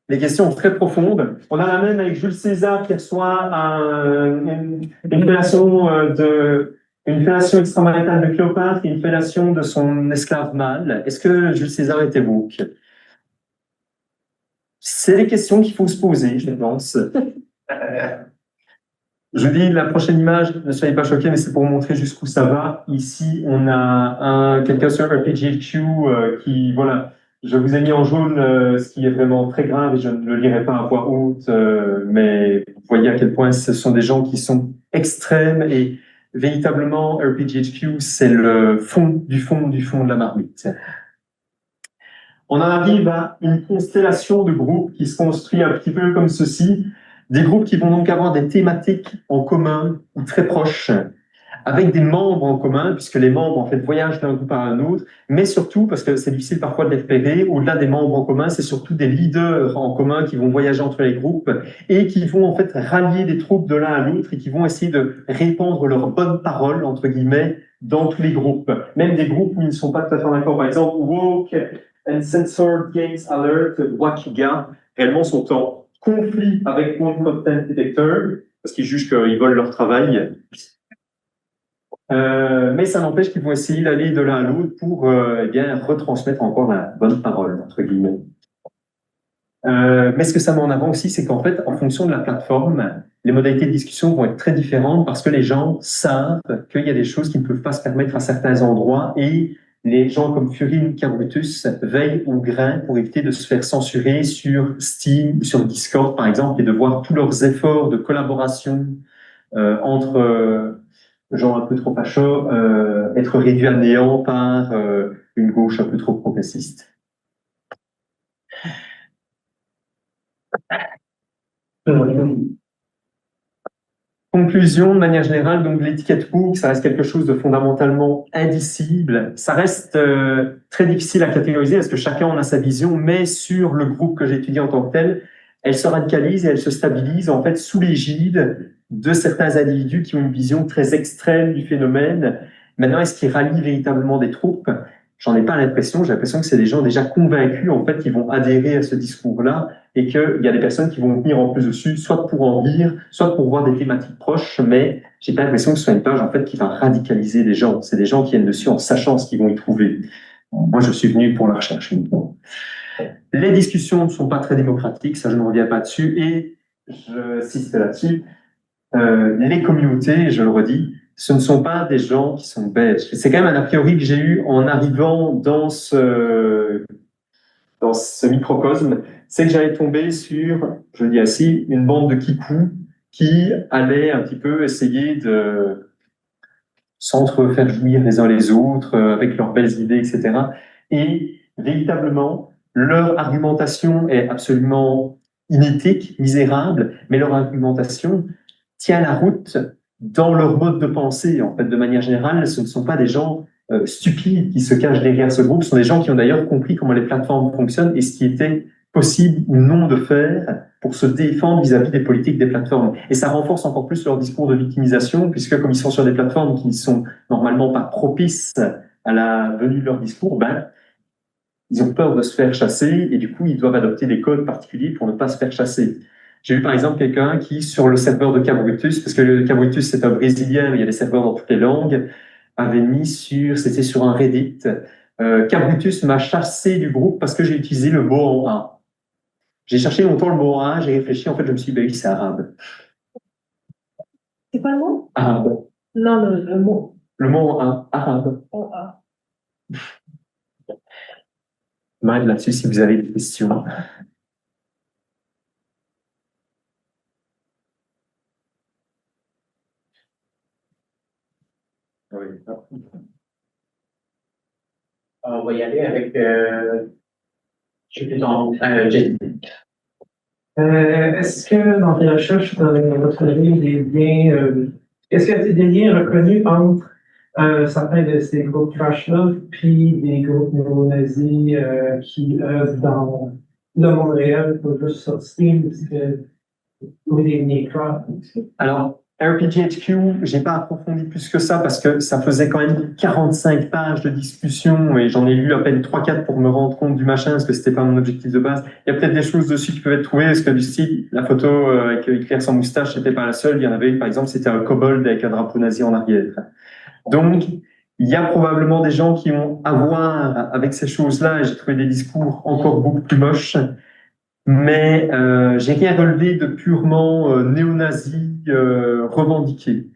Speaker 2: Des questions très profondes. On a la même avec Jules César qui reçoit une fellation extramaritale de Cléopâtre et une fellation de son esclave mâle. Est-ce que Jules César était woke? C'est des questions qu'il faut se poser, je pense. Je dis la prochaine image, ne soyez pas choqués, mais c'est pour vous montrer jusqu'où ça va. Ici, on a quelqu'un sur RPGHQ qui, voilà, je vous ai mis en jaune ce qui est vraiment très grave et je ne le lirai pas à voix haute, mais vous voyez à quel point ce sont des gens qui sont extrêmes et véritablement RPGHQ, c'est le fond de la marmite. On en arrive à une constellation de groupes qui se construit un petit peu comme ceci. Des groupes qui vont donc avoir des thématiques en commun ou très proches, avec des membres en commun, puisque les membres en fait voyagent d'un groupe à un autre, mais surtout, parce que c'est difficile parfois de les repérer, au-delà des membres en commun, c'est surtout des leaders en commun qui vont voyager entre les groupes et qui vont en fait rallier des troupes de l'un à l'autre et qui vont essayer de répandre leurs bonnes paroles, entre guillemets, dans tous les groupes. Même des groupes où ils ne sont pas tout à fait d'accord. Par exemple, Woke and Censored Games Alert, WAKIGA, réellement sont en conflit avec Content Detector, parce qu'ils jugent qu'ils volent leur travail. Mais ça n'empêche qu'ils vont essayer d'aller de l'un à l'autre pour eh bien, retransmettre encore la bonne parole, entre guillemets. Mais ce que ça met en avant aussi, c'est qu'en fait, en fonction de la plateforme, les modalités de discussion vont être très différentes parce que les gens savent qu'il y a des choses qui ne peuvent pas se permettre à certains endroits et les gens comme Furin, Cabrutus veillent au grain pour éviter de se faire censurer sur Steam, sur Discord par exemple, et de voir tous leurs efforts de collaboration entre gens un peu trop fachos être réduits à néant par une gauche un peu trop progressiste. Conclusion, de manière générale, donc l'étiquette woke, ça reste quelque chose de fondamentalement indicible. Ça reste très difficile à catégoriser parce que chacun en a sa vision, mais sur le groupe que j'ai étudié en tant que tel, elle se radicalise et elle se stabilise en fait sous l'égide de certains individus qui ont une vision très extrême du phénomène. Maintenant, est-ce qu'ils rallient véritablement des troupes? J'en ai pas l'impression. J'ai l'impression que c'est des gens déjà convaincus en fait qui vont adhérer à ce discours-là et qu'il y a des personnes qui vont venir en plus dessus, soit pour en rire, soit pour voir des thématiques proches, mais j'ai pas l'impression que ce soit une page en fait qui va radicaliser des gens. C'est des gens qui viennent dessus en sachant ce qu'ils vont y trouver. Moi, je suis venu pour la recherche uniquement. Les discussions ne sont pas très démocratiques, ça je ne reviens pas dessus, et j'insiste là-dessus. Les communautés, je le redis, ce ne sont pas des gens qui sont bêtes. C'est quand même un a priori que j'ai eu en arrivant dans ce dans ce microcosme, c'est que j'allais tomber sur, je le dis ainsi, une bande de kikous qui allaient un petit peu essayer de s'entre-faire jouir les uns les autres avec leurs belles idées, etc. Et véritablement, leur argumentation est absolument inéthique, misérable, mais leur argumentation tient la route dans leur mode de pensée. En fait, de manière générale, ce ne sont pas des gens stupides qui se cachent derrière ce groupe, ce sont des gens qui ont d'ailleurs compris comment les plateformes fonctionnent et ce qui était possible ou non de faire pour se défendre vis-à-vis des politiques des plateformes. Et ça renforce encore plus leur discours de victimisation, puisque comme ils sont sur des plateformes qui ne sont normalement pas propices à la venue de leur discours, ben, ils ont peur de se faire chasser et du coup, ils doivent adopter des codes particuliers pour ne pas se faire chasser. J'ai eu par exemple quelqu'un qui, sur le serveur de Cabrutus, parce que le Cabrutus c'est un brésilien, mais il y a des serveurs dans toutes les langues, avait mis c'était sur un Reddit, Cabrutus m'a chassé du groupe parce que j'ai utilisé le mot en A. J'ai cherché longtemps le mot en A, j'ai réfléchi, en fait je me suis dit, ben oui, c'est arabe.
Speaker 4: C'est quoi le mot?
Speaker 2: Arabe.
Speaker 4: Non, le mot.
Speaker 2: Le mot en A, arabe.
Speaker 4: Oh, ah.
Speaker 2: Mal là-dessus si vous avez des questions. Oui.
Speaker 1: On va y aller avec, je sais plus ton, Jessie.
Speaker 5: Est-ce que dans tes recherches, dans votre livre, des liens, est-ce qu'il y a des liens reconnus entre certains de ces groupes trash-là puis des groupes néo-nazis qui œuvrent dans le monde réel, pas juste sur Steam, parce que ou des Necra?
Speaker 2: Alors, RPGHQ, j'ai pas approfondi plus que ça parce que ça faisait quand même 45 pages de discussion et j'en ai lu à peine 3-4 pour me rendre compte du machin parce que c'était pas mon objectif de base. Il y a peut-être des choses dessus qui peuvent être trouvées parce que du style, la photo avec Hitler sans moustache, c'était pas la seule. Il y en avait, par exemple, c'était un kobold avec un drapeau nazi en arrière. Donc, il y a probablement des gens qui ont à voir avec ces choses-là et j'ai trouvé des discours encore beaucoup plus moches. Mais j'ai rien relevé de purement néo-nazi revendiqué.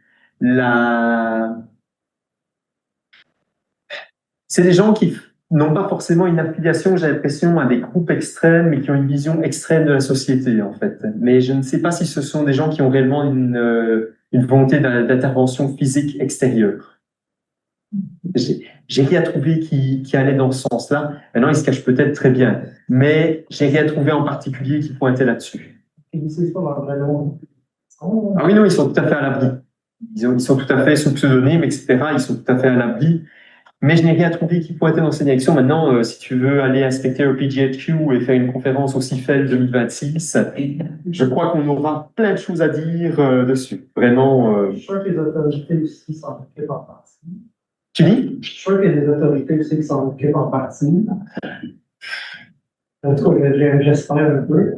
Speaker 2: C'est des gens qui n'ont pas forcément une affiliation, j'ai l'impression, à des groupes extrêmes, mais qui ont une vision extrême de la société, en fait. Mais je ne sais pas si ce sont des gens qui ont réellement une volonté d'intervention physique extérieure. J'ai rien trouvé qui allait dans ce sens-là. Maintenant, ils se cachent peut-être très bien, mais j'ai rien trouvé en particulier qui pointait là-dessus.
Speaker 5: Ils ne disent pas leur vrai nom.
Speaker 2: Ah oui, non, ils sont tout à fait à l'abri. Ils sont tout à fait sous pseudonyme, etc. Ils sont tout à fait à l'abri. Mais je n'ai rien trouvé qui pointait dans cette direction. Maintenant, si tu veux aller inspecter le PGHQ et faire une conférence au CIFEL 2026, je crois qu'on aura plein de choses à dire dessus. Vraiment.
Speaker 5: Je suis sûr que les autorités aussi s'en occupent en partie.
Speaker 2: Tu dis?
Speaker 5: Je suis sûr qu'il y a des autorités aussi qui s'en occupent en partie. En tout cas, j'espère un peu.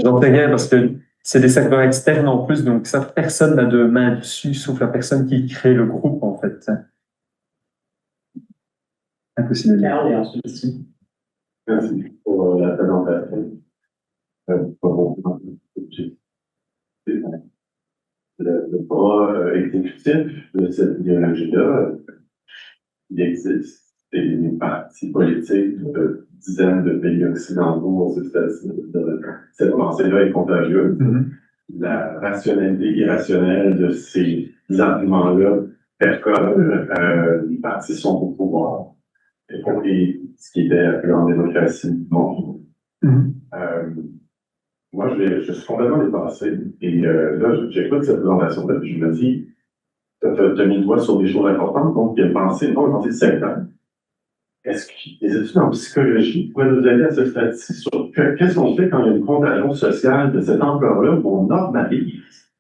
Speaker 2: J'en sais rien parce que c'est des serveurs externes en plus, donc ça, personne n'a de main dessus, sauf la personne qui crée le groupe, en fait. Impossible.
Speaker 1: Carl et ensuite ici.
Speaker 3: Merci pour la présentation. Le bras exécutif de cette idéologie-là, il existe des partis politiques de dizaines de pays occidentaux aux États-Unis. Cette pensée-là est contagieuse. La rationalité irrationnelle de ces arguments-là percole. Les partis sont au pouvoir. Et ce qui était la plus grande démocratie du monde. Moi, je suis complètement dépassé. Et là, j'écoute cette présentation-là, puis je me dis, tu as mis le doigt sur des choses importantes, donc il y a une pensée sectaire. Est-ce que les études en psychologie pourraient nous aider à se statistiquer sur qu'est-ce qu'on fait quand il y a une contagion sociale de cette ampleur-là où on normalise?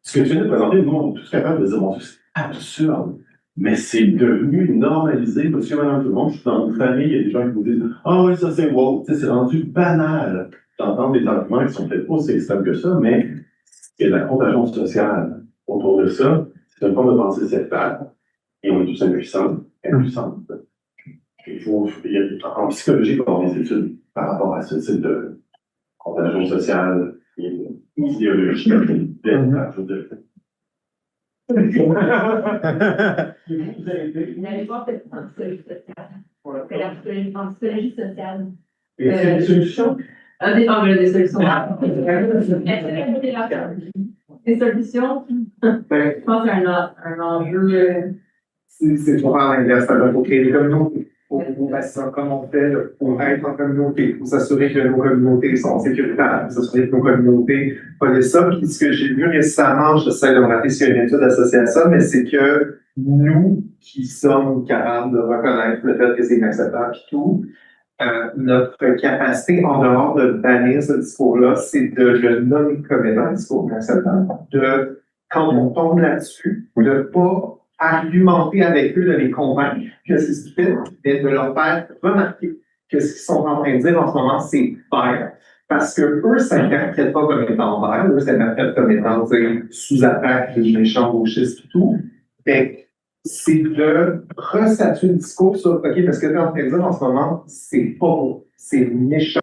Speaker 3: Ce que tu viens de présenter, nous, on est tous capables de dire, bon, c'est absurde. Mais c'est devenu normalisé, monsieur, madame, tout le monde. Je suis dans une famille, il y a des gens qui vous disent, ah oui, ça c'est wow, c'est rendu banal d'entendre des arguments qui sont peut-être pas aussi extrêmes que ça, mais il y a de la contagion sociale autour de ça. C'est une forme de pensée sectaire. Et on est tous impuissants. En psychologie, on a des études par rapport à ce type de contagion sociale et idéologique.
Speaker 4: Vous allez voir cette psychologie sociale. C'est la psychologie sociale.
Speaker 3: Et c'est une solution.
Speaker 4: Des solutions. Des solutions. Je pense qu'il y a un enjeu.
Speaker 6: C'est pour faire l'inverse, pour créer des communautés, pour bâtir comme on fait, pour être en communauté, pour s'assurer que nos communautés sont sécuritaires, pour s'assurer que nos communautés connaissent ça. Puis ce que j'ai vu récemment, je sais de me rappeler s'il y a une étude associée à ça, mais c'est que nous qui sommes capables de reconnaître le fait que c'est inacceptable et tout, notre capacité, en dehors de bannir ce discours-là, c'est de le nommer comme étant un discours inacceptable. De, quand on tombe là-dessus, de ne pas argumenter avec eux, de les convaincre que c'est stupide, mais de leur faire remarquer que ce qu'ils sont en train de dire en ce moment, c'est vert. Parce que eux s'interprètent pas comme étant vert, eux s'interprètent comme étant sous-attaque, méchants, gauchistes et tout. Fait c'est de restatuer le discours sur, OK, parce que tu es en train de dire en ce moment, c'est pas beau, c'est méchant,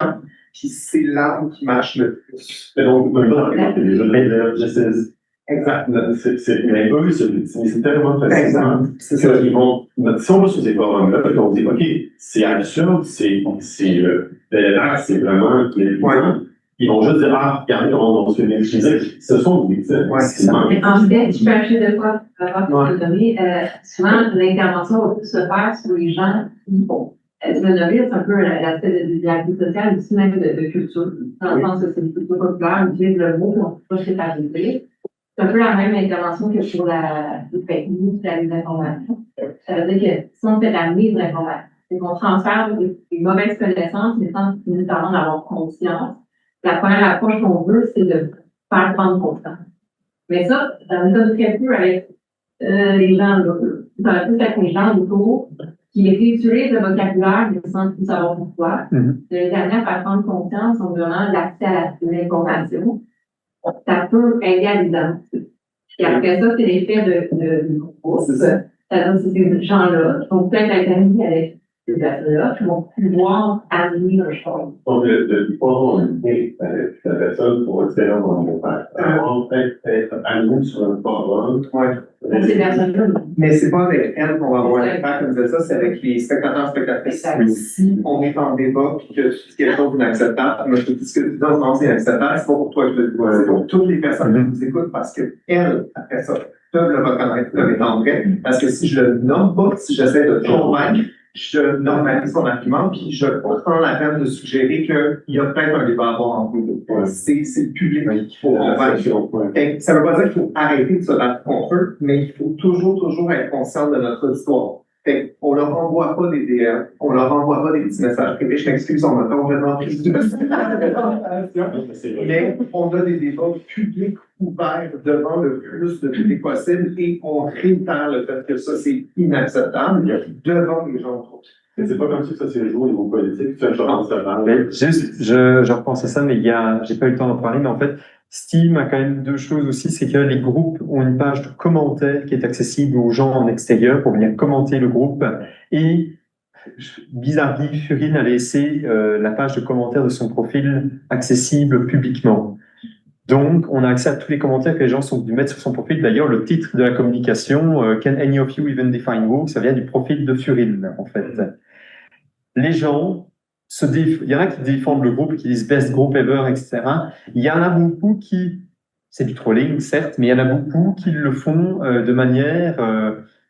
Speaker 6: puis c'est l'arme qui marche le plus.
Speaker 3: Mais donc, même pas dans les des jeux de justice.
Speaker 6: Exact.
Speaker 3: Mais eux, c'est tellement facile.
Speaker 6: Exact. C'est ça.
Speaker 3: Ils vont, si on va sur ces forums-là, on dit, OK, c'est absurde, c'est vraiment les ils vont juste dire, ah, regardez comment on se fait utiliser. Ce sont des victimes.
Speaker 6: Ouais, c'est ça.
Speaker 4: En fait, je peux acheter de quoi avant de te donner. Souvent, l'intervention va plus se faire sur les gens qui font. Tu l'as nommé, c'est un peu l'aspect de diagnostic social, aussi même de culture. Dans le sens que c'est une culture populaire, on utilise le mot, on ne peut pas se faire. C'est un peu la même intervention que pour la fake news, la désinformation. Ça veut dire que si on fait la mise d'information, c'est qu'on transfère des mauvaises connaissances, mais sans nécessairement avoir conscience. La première approche qu'on veut, c'est de faire prendre conscience. Mais ça me donne très peu avec les gens autour. Ça va plus avec les gens autour qui utilisent le vocabulaire, mais sans tout savoir pourquoi. Les dernières faire prendre conscience sont vraiment l'accès à l'information. Ça peut aider à les avancer. Et après ça, c'est l'effet de groupe. C'est-à-dire que c'est ces gens-là qui vont peut-être être amis avec ces personnes-là qui vont pouvoir amener leur chose.
Speaker 3: Donc, de pouvoir inviter la personne pour expérience dans mon père. Alors, être amené sur un forum.
Speaker 4: Donc, ces personnes-là.
Speaker 6: Mais c'est pas avec elle qu'on va avoir l'impact, comme disait ça, c'est avec les spectateurs, spectatrices. Si on est en débat et que c'est quelque chose d'inacceptable, moi je te dis ce que tu dis dans ce moment c'est inacceptable, c'est pas pour toi que je le dis, c'est pour toutes les personnes qui nous écoutent parce qu'elles, après ça, peuvent le reconnaître comme étant vrai. Parce que si je le nomme pas, si j'essaie de convaincre, je normalise son argument, puis je prends la peine de suggérer qu'il y a peut-être un débat à avoir entre nous. C'est le public qu'il faut convaincre. Ça ne veut pas dire qu'il faut arrêter de se battre contre eux, mais il faut toujours être conscient de notre histoire. On leur envoie pas des DM, on leur envoie pas des petits messages privés. Je m'excuse, on m'a complètement pris du mais on a des débats publics ouverts devant le plus de public possible et on réitère le fait que ça, c'est inacceptable devant les gens autour.
Speaker 3: Mais c'est pas comme si ça s'est joué au niveau politique, tu as un
Speaker 2: Mais juste, je repense à ça, mais j'ai pas eu le temps d'en parler, mais en fait, Steam a quand même deux choses aussi, c'est que les groupes ont une page de commentaires qui est accessible aux gens en extérieur pour venir commenter le groupe. Et bizarrement, Furin a laissé la page de commentaires de son profil accessible publiquement. Donc, on a accès à tous les commentaires que les gens sont venus mettre sur son profil. D'ailleurs, le titre de la communication, Can any of you even define woke, ça vient du profil de Furin, en fait. Les gens il y en a qui défendent le groupe, qui disent best group ever, etc. Il y en a beaucoup qui, c'est du trolling, certes, mais il y en a beaucoup qui le font de manière,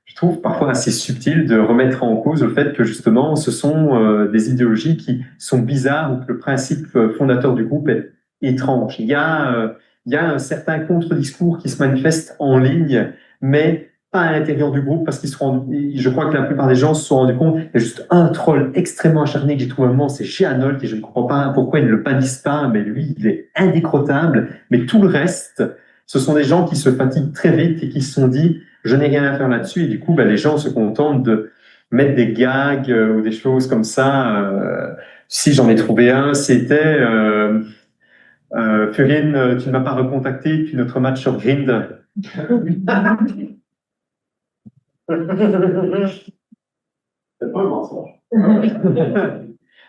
Speaker 2: je trouve, parfois assez subtile, de remettre en cause le fait que, justement, ce sont des idéologies qui sont bizarres ou que le principe fondateur du groupe est étrange. Il y a un certain contre-discours qui se manifeste en ligne, mais pas à l'intérieur du groupe, parce je crois que la plupart des gens se sont rendus compte, il y a juste un troll extrêmement acharné que j'ai trouvé un moment, c'est Géanolt, et je ne comprends pas pourquoi il ne le bannissent pas, mais lui, il est indécrottable, mais tout le reste, ce sont des gens qui se fatiguent très vite et qui se sont dit, je n'ai rien à faire là-dessus, et du coup, les gens se contentent de mettre des gags ou des choses comme ça. Si j'en ai trouvé un, c'était Furin, tu ne m'as pas recontacté depuis notre match sur Grind.
Speaker 3: C'est pas un mensonge.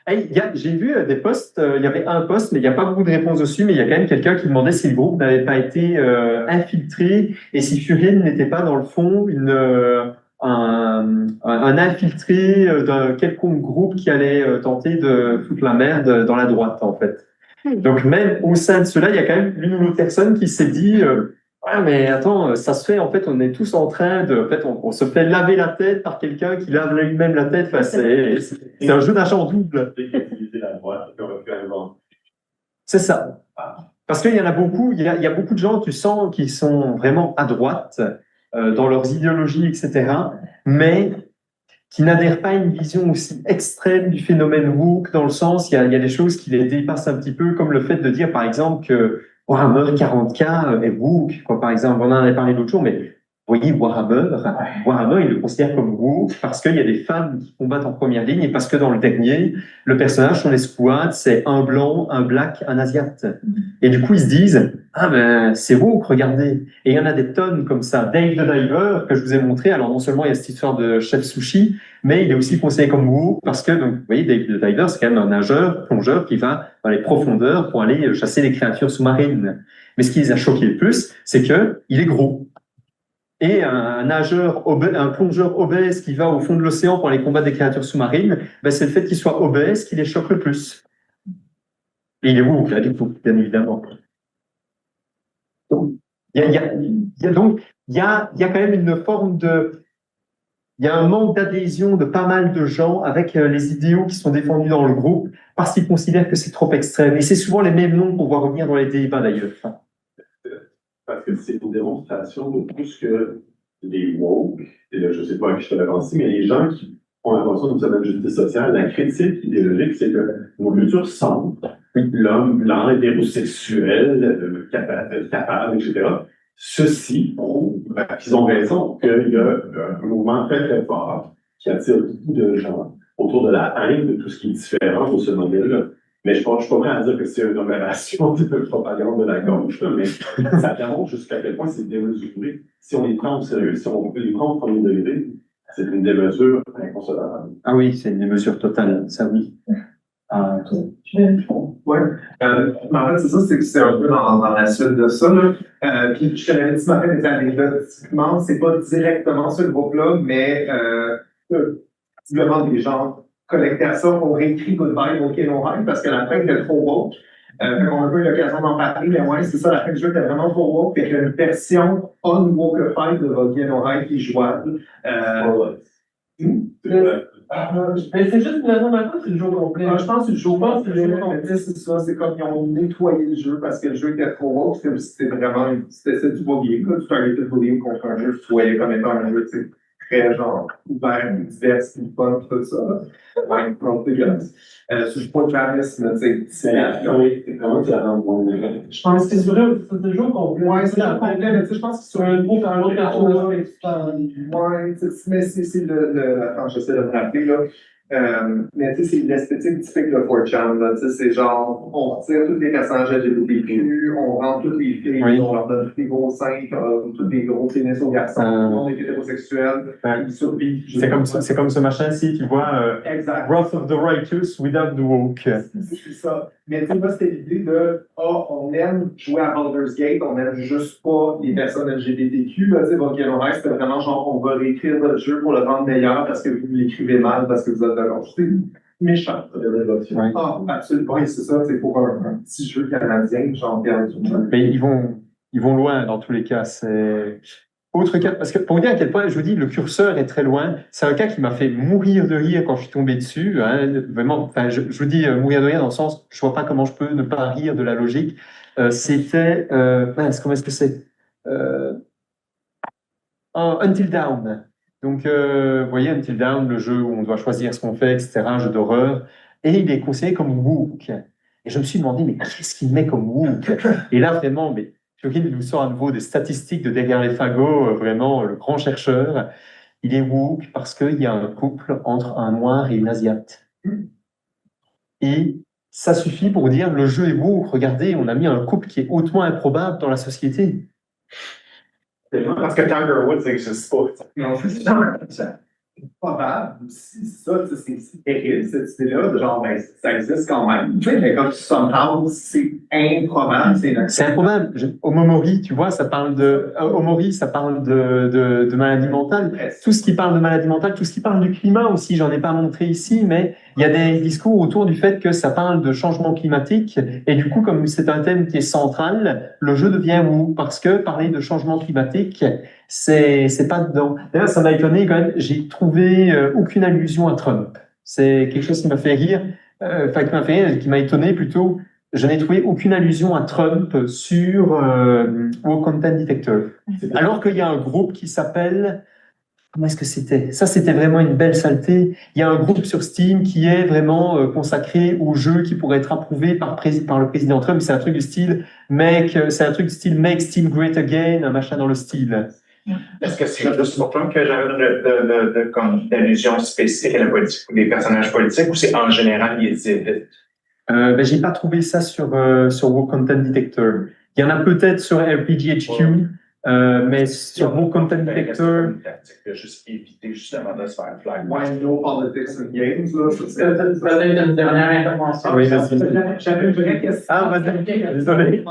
Speaker 2: Hey, j'ai vu des posts, il y avait un post, mais il n'y a pas beaucoup de réponses dessus, mais il y a quand même quelqu'un qui demandait si le groupe n'avait pas été infiltré et si Furiel n'était pas, dans le fond, un infiltré d'un quelconque groupe qui allait tenter de foutre la merde dans la droite, en fait. Donc, même au sein de cela, il y a quand même l'une ou l'autre personne qui s'est dit ouais, mais attends, ça se fait, en fait, on est tous en train de. En fait, on se fait laver la tête par quelqu'un qui lave lui-même la tête. Enfin, c'est un jeu d'achat en double. C'est ça. Parce qu'il y en a beaucoup, il y a beaucoup de gens, tu sens, qui sont vraiment à droite dans leurs idéologies, etc., mais qui n'adhèrent pas à une vision aussi extrême du phénomène woke, dans le sens, il y a des choses qui les dépassent un petit peu, comme le fait de dire, par exemple, que Warhammer 40K est woke, quoi, par exemple. On en avait parlé l'autre jour, mais vous voyez, Warhammer, il le considère comme woke parce qu'il y a des femmes qui combattent en première ligne et parce que dans le dernier, le personnage sur les squads, c'est un blanc, un black, un asiate. Et du coup, ils se disent, ah ben, c'est woke, regardez. Et il y en a des tonnes comme ça. Dave the Diver, que je vous ai montré, alors non seulement il y a cette histoire de chef sushi, mais il est aussi considéré comme woke parce que, donc, vous voyez, Dave the Diver, c'est quand même un nageur, plongeur qui va dans les profondeurs pour aller chasser les créatures sous-marines. Mais ce qui les a choqués le plus, c'est que il est gros. Et un nageur, un plongeur obèse qui va au fond de l'océan pour aller combattre des créatures sous-marines, ben c'est le fait qu'il soit obèse qui les choque le plus. Et il est woke, là, du coup, bien évidemment. Donc, il y a quand même une forme de... Il y a un manque d'adhésion de pas mal de gens avec les idéaux qui sont défendus dans le groupe parce qu'ils considèrent que c'est trop extrême. Et c'est souvent les mêmes noms qu'on voit revenir dans les débats, d'ailleurs.
Speaker 3: Parce que c'est une démonstration de tout ce que les woke, et là, je ne sais pas à qui je fais référence, mais les gens qui ont l'impression de la justice sociale, la critique idéologique, c'est que nos cultures sont l'homme blanc, hétérosexuel, capable, etc. Ceci prouve qu'ils ont raison, qu'il y a un mouvement très, très fort qui attire beaucoup de gens autour de la haine de tout ce qui est différent de ce modèle-là. Mais je ne suis pas prêt à dire que c'est une opération de propagande de la gauche, là, mais ça démontre jusqu'à quel point c'est démesuré. Si on les prend au sérieux, si on les prend au premier degré, c'est une démesure inconcevable.
Speaker 2: Ah oui, c'est une démesure totale, ça oui.
Speaker 6: Ouais. En fait, c'est ça, c'est un peu dans la suite de ça. Puis je te l'avais dit ce matin, les anecdotiquement, c'est pas directement ce groupe-là, mais visiblement des gens connectés à ça ont réécrit Goodbye Woke No Hype parce que la fin était trop woke. On a pas eu l'occasion d'en parler, mais ouais, c'est ça, la fin du jeu était vraiment trop woke, puis il y a une version unwokified de Woke No Hype qui est jouable.
Speaker 5: Mais c'est juste une version maintenant, c'est le jeu complet.
Speaker 6: Je pense que c'est le jeu complet, c'est ça, c'est comme ils ont nettoyé le jeu parce que le jeu était trop woke, c'était vraiment, c'était du bullying, du targeted bullying contre un jeu, tu voyais comme étant un jeu, tu sais, très genre ouvert, divers, fun, tout ça. Ouais, non, dégueulasse. C'est pas Travis, mais tu sais,
Speaker 3: comment tu la rends?
Speaker 5: je pense que c'est vrai, c'est le jeu complet.
Speaker 6: Ouais, c'est le jeu complet, mais tu sais, je pense que sur un groupe, un autre personnage, ouais, mais c'est attends, j'essaie de me rappeler, là. Mais tu sais, c'est l'esthétique typique de 4chan, là. Tu sais, c'est genre, on retire tous les personnages LGBTQ, on rend toutes les filles,
Speaker 2: Oui.
Speaker 6: on leur donne tous les gros seins, tous les gros pénis aux garçons, tout le monde est hétérosexuel, ils survivent.
Speaker 2: C'est comme ce machin-ci, tu vois,
Speaker 6: Exact.
Speaker 2: Wrath of the Righteous without the woke.
Speaker 6: C'est ça. Mais tu sais, moi, c'était l'idée de, on aime jouer à Baldur's Gate, on aime juste pas les personnes LGBTQ, là, tu sais, votre Game Over, c'était vraiment genre, on va réécrire votre jeu pour le rendre meilleur parce que vous l'écrivez mal, parce que vous êtes de gauche. C'est méchant.
Speaker 2: Ouais.
Speaker 6: Ah, absolument. Oui, c'est ça, c'est pour un petit jeu canadien, genre, perdu.
Speaker 2: Mais ils vont loin dans tous les cas. C'est autre cas, parce que pour vous dire à quel point je vous dis le curseur est très loin. C'est un cas qui m'a fait mourir de rire quand je suis tombé dessus. Hein, vraiment, enfin, je vous dis mourir de rire dans le sens, je vois pas comment je peux ne pas rire de la logique. C'était comment est-ce que c'est Until Dawn. Donc, vous voyez, Until Dawn, le jeu où on doit choisir ce qu'on fait, etc., un jeu d'horreur, et il est conseillé comme woke. Et je me suis demandé, mais qu'est-ce qu'il met comme woke? Et là, vraiment, mais Turing nous sort à nouveau des statistiques de derrière les fagots, vraiment le grand chercheur. Il est woke parce qu'il y a un couple entre un noir et une asiate. Et ça suffit pour dire, le jeu est woke, regardez, on a mis un couple qui est hautement improbable dans la société.
Speaker 3: C'est pas parce que Tiger Woods n'existe pas.
Speaker 6: Non, c'est ça. probable, si ça, c'est terrible, cette idée-là, de genre, ben, ça existe quand même. Tu sais, mais comme somehow, c'est improbable,
Speaker 2: C'est improbable. Omomori, tu vois, ça parle de, Omori, ça parle de maladie mentale. Tout ce qui parle de maladie mentale, tout ce qui parle du climat aussi, j'en ai pas montré ici, mais il y a des discours autour du fait que ça parle de changement climatique. Et du coup, comme c'est un thème qui est central, le jeu devient où? Parce que parler de changement climatique, c'est pas dedans. D'ailleurs, ça m'a étonné quand même. J'ai trouvé aucune allusion à Trump. C'est quelque chose qui m'a fait rire, enfin qui m'a fait rire, qui m'a étonné plutôt. Je n'ai trouvé aucune allusion à Trump sur Woke Content Detector. Alors qu'il y a un groupe qui s'appelle... Comment est-ce que c'était? Ça, c'était vraiment une belle saleté. Il y a un groupe sur Steam qui est vraiment consacré aux jeux qui pourraient être approuvés par le président Trump. C'est un truc du style c'est un truc du style Make Steam Great Again, un machin dans le style.
Speaker 7: Est-ce que c'est juste pour Trump que j'avais comme d'allusion spécifique à la politique ou des personnages politiques ou c'est en général les évitent?
Speaker 2: J'ai pas trouvé ça sur Woke Content Detector. Il y en a peut-être sur RPGHQ, mais sur Woke Content Detector.
Speaker 7: Une tactique de juste éviter justement de se faire flag.
Speaker 6: Ouais, no politics in games, là.
Speaker 1: Peut-être une dernière intervention.
Speaker 2: Oui, vas-y.
Speaker 6: J'avais une vraie question.
Speaker 2: Ah, vas-y. Désolé.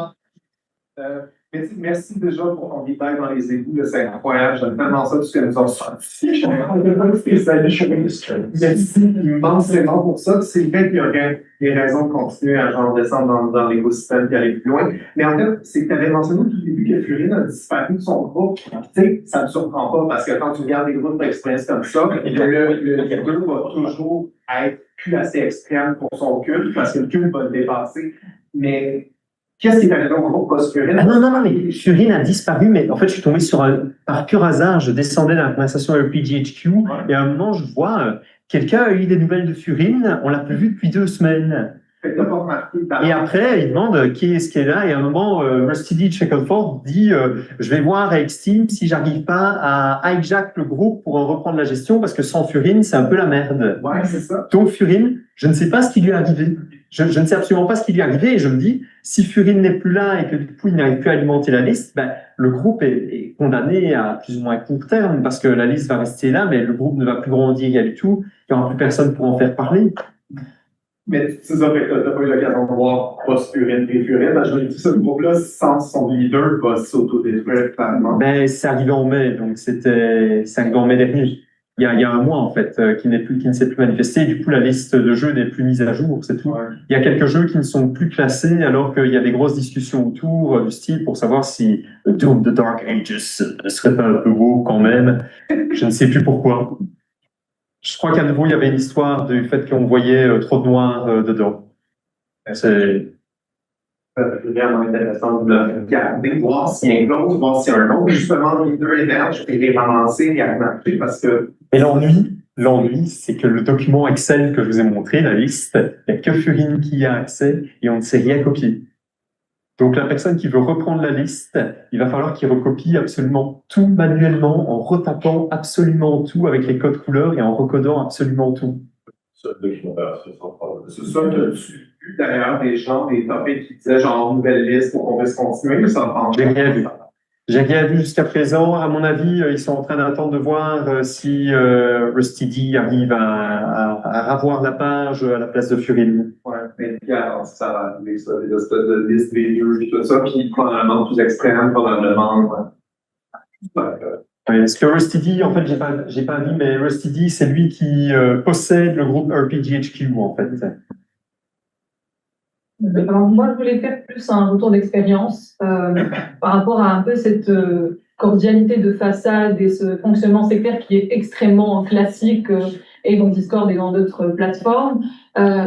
Speaker 6: Merci déjà pour ton détail dans les égouts, là, c'est incroyable. J'aime tellement ça, tout ce que nous avons senti. Merci immensément pour ça. C'est vrai qu'il y aurait des raisons de continuer à genre descendre dans l'écosystème et aller plus loin. Mais en fait, c'est que tu avais mentionné au tout début que Furine a disparu de son groupe. Tu sais, ça ne me surprend pas parce que quand tu regardes des groupes d'express comme ça, le leader va toujours être plus assez extrême pour son culte parce que le culte va le dépasser. Mais qu'est-ce qui est arrivé au groupe post-Furine?
Speaker 2: Ah non, mais Furine a disparu, mais en fait, je suis tombé par pur hasard, je descendais dans la conversation RPGHQ, et à un moment, je vois, quelqu'un a eu des nouvelles de Furine, on l'a plus vu depuis 2 semaines. Et après, il demande qui est-ce qui est là, et à un moment, Rusty D. Shackelford dit, je vais voir avec Steam si j'arrive pas à hijack le groupe pour en reprendre la gestion, parce que sans Furine, c'est un peu la merde.
Speaker 6: Ouais, c'est ça.
Speaker 2: Donc Furine, je ne sais pas ce qui lui est arrivé. Je ne sais absolument pas ce qui lui est arrivé et je me dis, si Furine n'est plus là et que du coup il n'arrive plus à alimenter la liste, ben, le groupe est condamné à plus ou moins court terme parce que la liste va rester là, mais le groupe ne va plus grandir du tout. Il n'y aura plus personne pour en faire parler.
Speaker 6: Mais c'est ça, tu n'as pas eu l'occasion de voir post-Furine et Furine. Je me dis, ce groupe-là, sans son leader, va s'auto-détruire totalement.
Speaker 2: Ben, c'est arrivé en mai, donc c'est arrivé en mai dernier. Il y a un mois, en fait, qui ne s'est plus manifesté. Du coup, la liste de jeux n'est plus mise à jour, c'est tout. Ouais. Il y a quelques jeux qui ne sont plus classés, alors qu'il y a des grosses discussions autour du style pour savoir si Doom the Dark Ages ne serait pas un peu beau quand même. Je ne sais plus pourquoi. Je crois qu'à nouveau, il y avait une histoire du fait qu'on voyait trop de noir dedans. C'est
Speaker 6: vraiment intéressant de le regarder, voir s'il y a une clause, voir s'il y a un nom. Justement, le leader émerge et les ramasser et à marcher parce que.
Speaker 2: Et l'ennui, c'est que le document Excel que je vous ai montré, la liste, il n'y a que Furine qui y a accès et on ne sait rien copier. Donc la personne qui veut reprendre la liste, il va falloir qu'il recopie absolument tout manuellement en retapant absolument tout avec les codes couleurs et en recodant absolument tout.
Speaker 6: C'est ça que tu vu d'ailleurs des gens, des topics qui disaient genre nouvelle liste pour qu'on puisse continuer, mais ça va.
Speaker 2: J'ai rien vu. J'ai rien vu jusqu'à présent. À mon avis, ils sont en train d'attendre de voir si Rusty D arrive à revoir la page à la place de Furine.
Speaker 6: Ouais, mais regarde, ça va arriver, ça, les espèces de listes vidéo et tout ça, puis probablement plus extrême, probablement.
Speaker 2: Parce que Rusty D, en fait, j'ai pas dit, mais Rusty D, c'est lui qui possède le groupe RPGHQ, en fait.
Speaker 8: Alors, moi, je voulais faire plus un retour d'expérience par rapport à un peu cette cordialité de façade et ce fonctionnement sectaire qui est extrêmement classique et dans Discord et dans d'autres plateformes.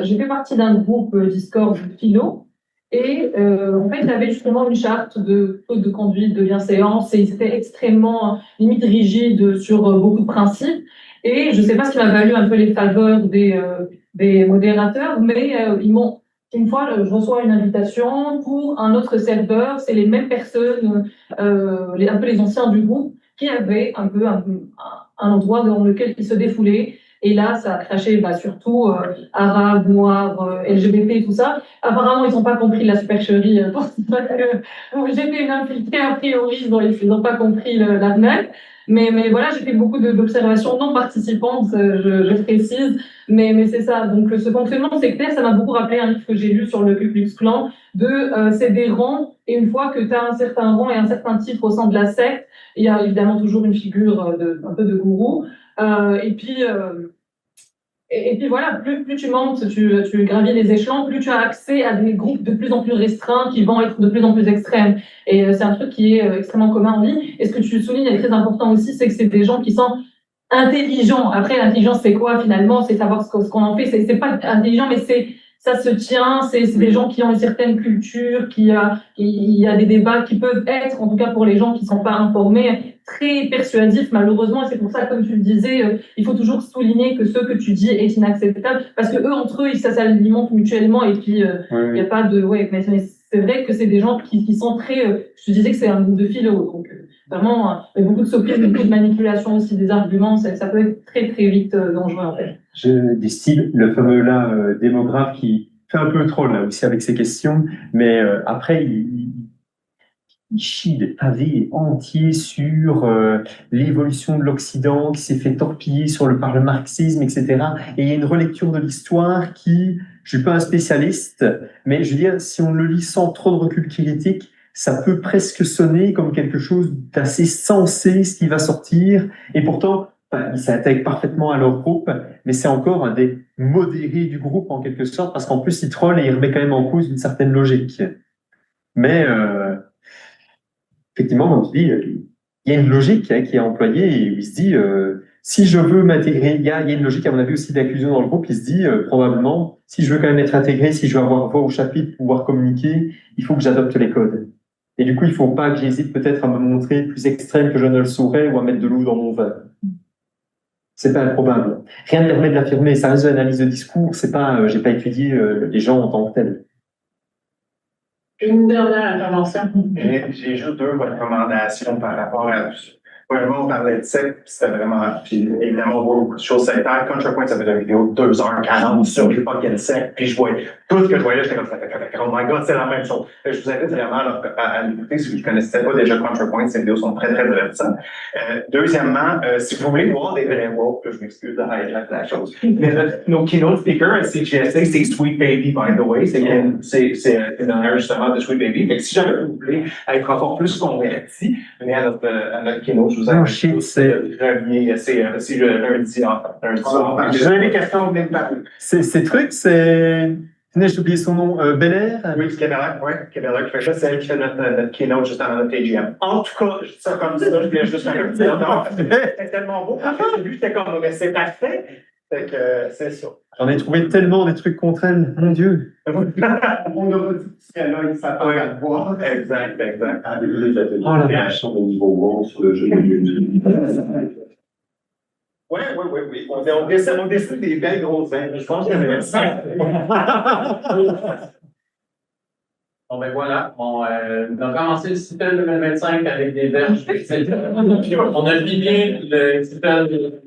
Speaker 8: J'ai fait partie d'un groupe Discord philo et en fait, il avait justement une charte de code de conduite, de bienséance et ils étaient extrêmement limite rigides sur beaucoup de principes. Et je ne sais pas ce qui m'a valu un peu les faveurs des modérateurs, mais ils m'ont une fois, je reçois une invitation pour un autre serveur. C'est les mêmes personnes, un peu les anciens du groupe, qui avaient un peu un endroit dans lequel ils se défoulaient. Et là, ça a craché surtout arabes, noirs, LGBT, tout ça. Apparemment, ils n'ont pas compris la supercherie. J'ai fait une infiltrée a priori, ils n'ont pas compris l'arnaque. Mais voilà, j'ai fait beaucoup d'observations non participantes, je précise, mais c'est ça. Donc ce fonctionnement sectaire, ça m'a beaucoup rappelé un livre que j'ai lu sur le Ku Klux Klan, c'est des rangs, et une fois que tu as un certain rang et un certain titre au sein de la secte, il y a évidemment toujours une figure un peu de gourou, et puis voilà, plus tu montes, tu gravis les échelons, plus tu as accès à des groupes de plus en plus restreints qui vont être de plus en plus extrêmes. Et c'est un truc qui est extrêmement commun en ligne. Et ce que tu soulignes est très important aussi, c'est que c'est des gens qui sont intelligents. Après, l'intelligence, c'est quoi finalement? C'est savoir ce qu'on en fait. C'est pas intelligent, mais ça se tient. C'est des gens qui ont une certaine culture, il y a des débats qui peuvent être, en tout cas pour les gens qui sont pas informés, très persuasifs, malheureusement. Et c'est pour ça, comme tu le disais, il faut toujours souligner que ce que tu dis est inacceptable, parce que eux, entre eux, ça s'alimente mutuellement, et puis il n'y a pas de... Ouais, mais c'est vrai que c'est des gens qui sont très... je te disais que c'est un groupe de philo, donc vraiment, beaucoup de sophisme, beaucoup de manipulation aussi des arguments, ça peut être très très vite dangereux en fait.
Speaker 2: Je distille le fameux là démographe qui fait un peu troll là aussi avec ses questions, mais après il chie des pavés entiers sur l'évolution de l'Occident qui s'est fait torpiller par le marxisme, etc. Et il y a une relecture de l'histoire qui, je suis pas un spécialiste, mais je veux dire, si on le lit sans trop de recul critique, ça peut presque sonner comme quelque chose d'assez sensé, ce qui va sortir. Et pourtant, ils s'intègrent parfaitement à leur groupe, mais c'est encore un des modérés du groupe en quelque sorte, parce qu'en plus, il troll et il remet quand même en cause une certaine logique. Mais effectivement, comme tu dis, il y a une logique qui est employée et il se dit, si je veux m'intégrer, il y a une logique, à mon avis, aussi d'inclusion dans le groupe, il se dit, probablement, si je veux quand même être intégré, si je veux avoir voix au chapitre, pouvoir communiquer, il faut que j'adopte les codes. Et du coup, il ne faut pas que j'hésite peut-être à me montrer plus extrême que je ne le saurais ou à mettre de l'eau dans mon vin. C'est pas improbable. Rien ne permet de l'affirmer. Ça reste une analyse de discours. C'est pas, j'ai pas étudié les gens en tant que tels.
Speaker 1: Une dernière intervention.
Speaker 7: J'ai juste deux recommandations par rapport à tout ça. Premièrement, on parlait de secte, c'était vraiment, puis évidemment, on voit beaucoup de choses sectaires. ContraPoint, ça fait une vidéo de 2h40 sur je sais pas quel secte, puis je voyais, tout ce que je voyais, j'étais comme ça, oh my god, c'est la même chose. Je vous invite vraiment à l'écouter si vous ne connaissez pas déjà ContraPoint, ces vidéos sont très, très divertissantes. Deuxièmement, si vous voulez voir des vrais woke, je m'excuse de la chose, mais nos keynote speakers à CGSA, c'est Sweet Baby, by the way, c'est un enregistrement de Sweet Baby. Fait que si jamais vous voulez être encore plus converti, venez à notre keynote. Je vous invite c'est lundi. J'ai des questions, venez me parler.
Speaker 2: Ces trucs, c'est... J'ai oublié son nom, Bel Air?
Speaker 7: Oui, Kebeler, qui fait ça, c'est elle qui fait notre keynote juste avant notre TGM. En tout cas, je dis ça comme ça, je viens juste faire un petit ordre. C'était tellement beau, parce que au début, j'étais comme, mais c'est parfait. Fait que c'est ça.
Speaker 2: J'en ai trouvé tellement des trucs contre elle, mon Dieu.
Speaker 6: On aurait dit que là, il s'attend à le voir.
Speaker 7: Exact.
Speaker 3: Les ateliers de création au niveau world sur le jeu de
Speaker 7: Oui. On décide des belles grosses vins. Je pense que c'est ça.
Speaker 1: Bon, ben voilà. On a commencé le CIPEL 2025 avec des verges. On a fini le CIPEL.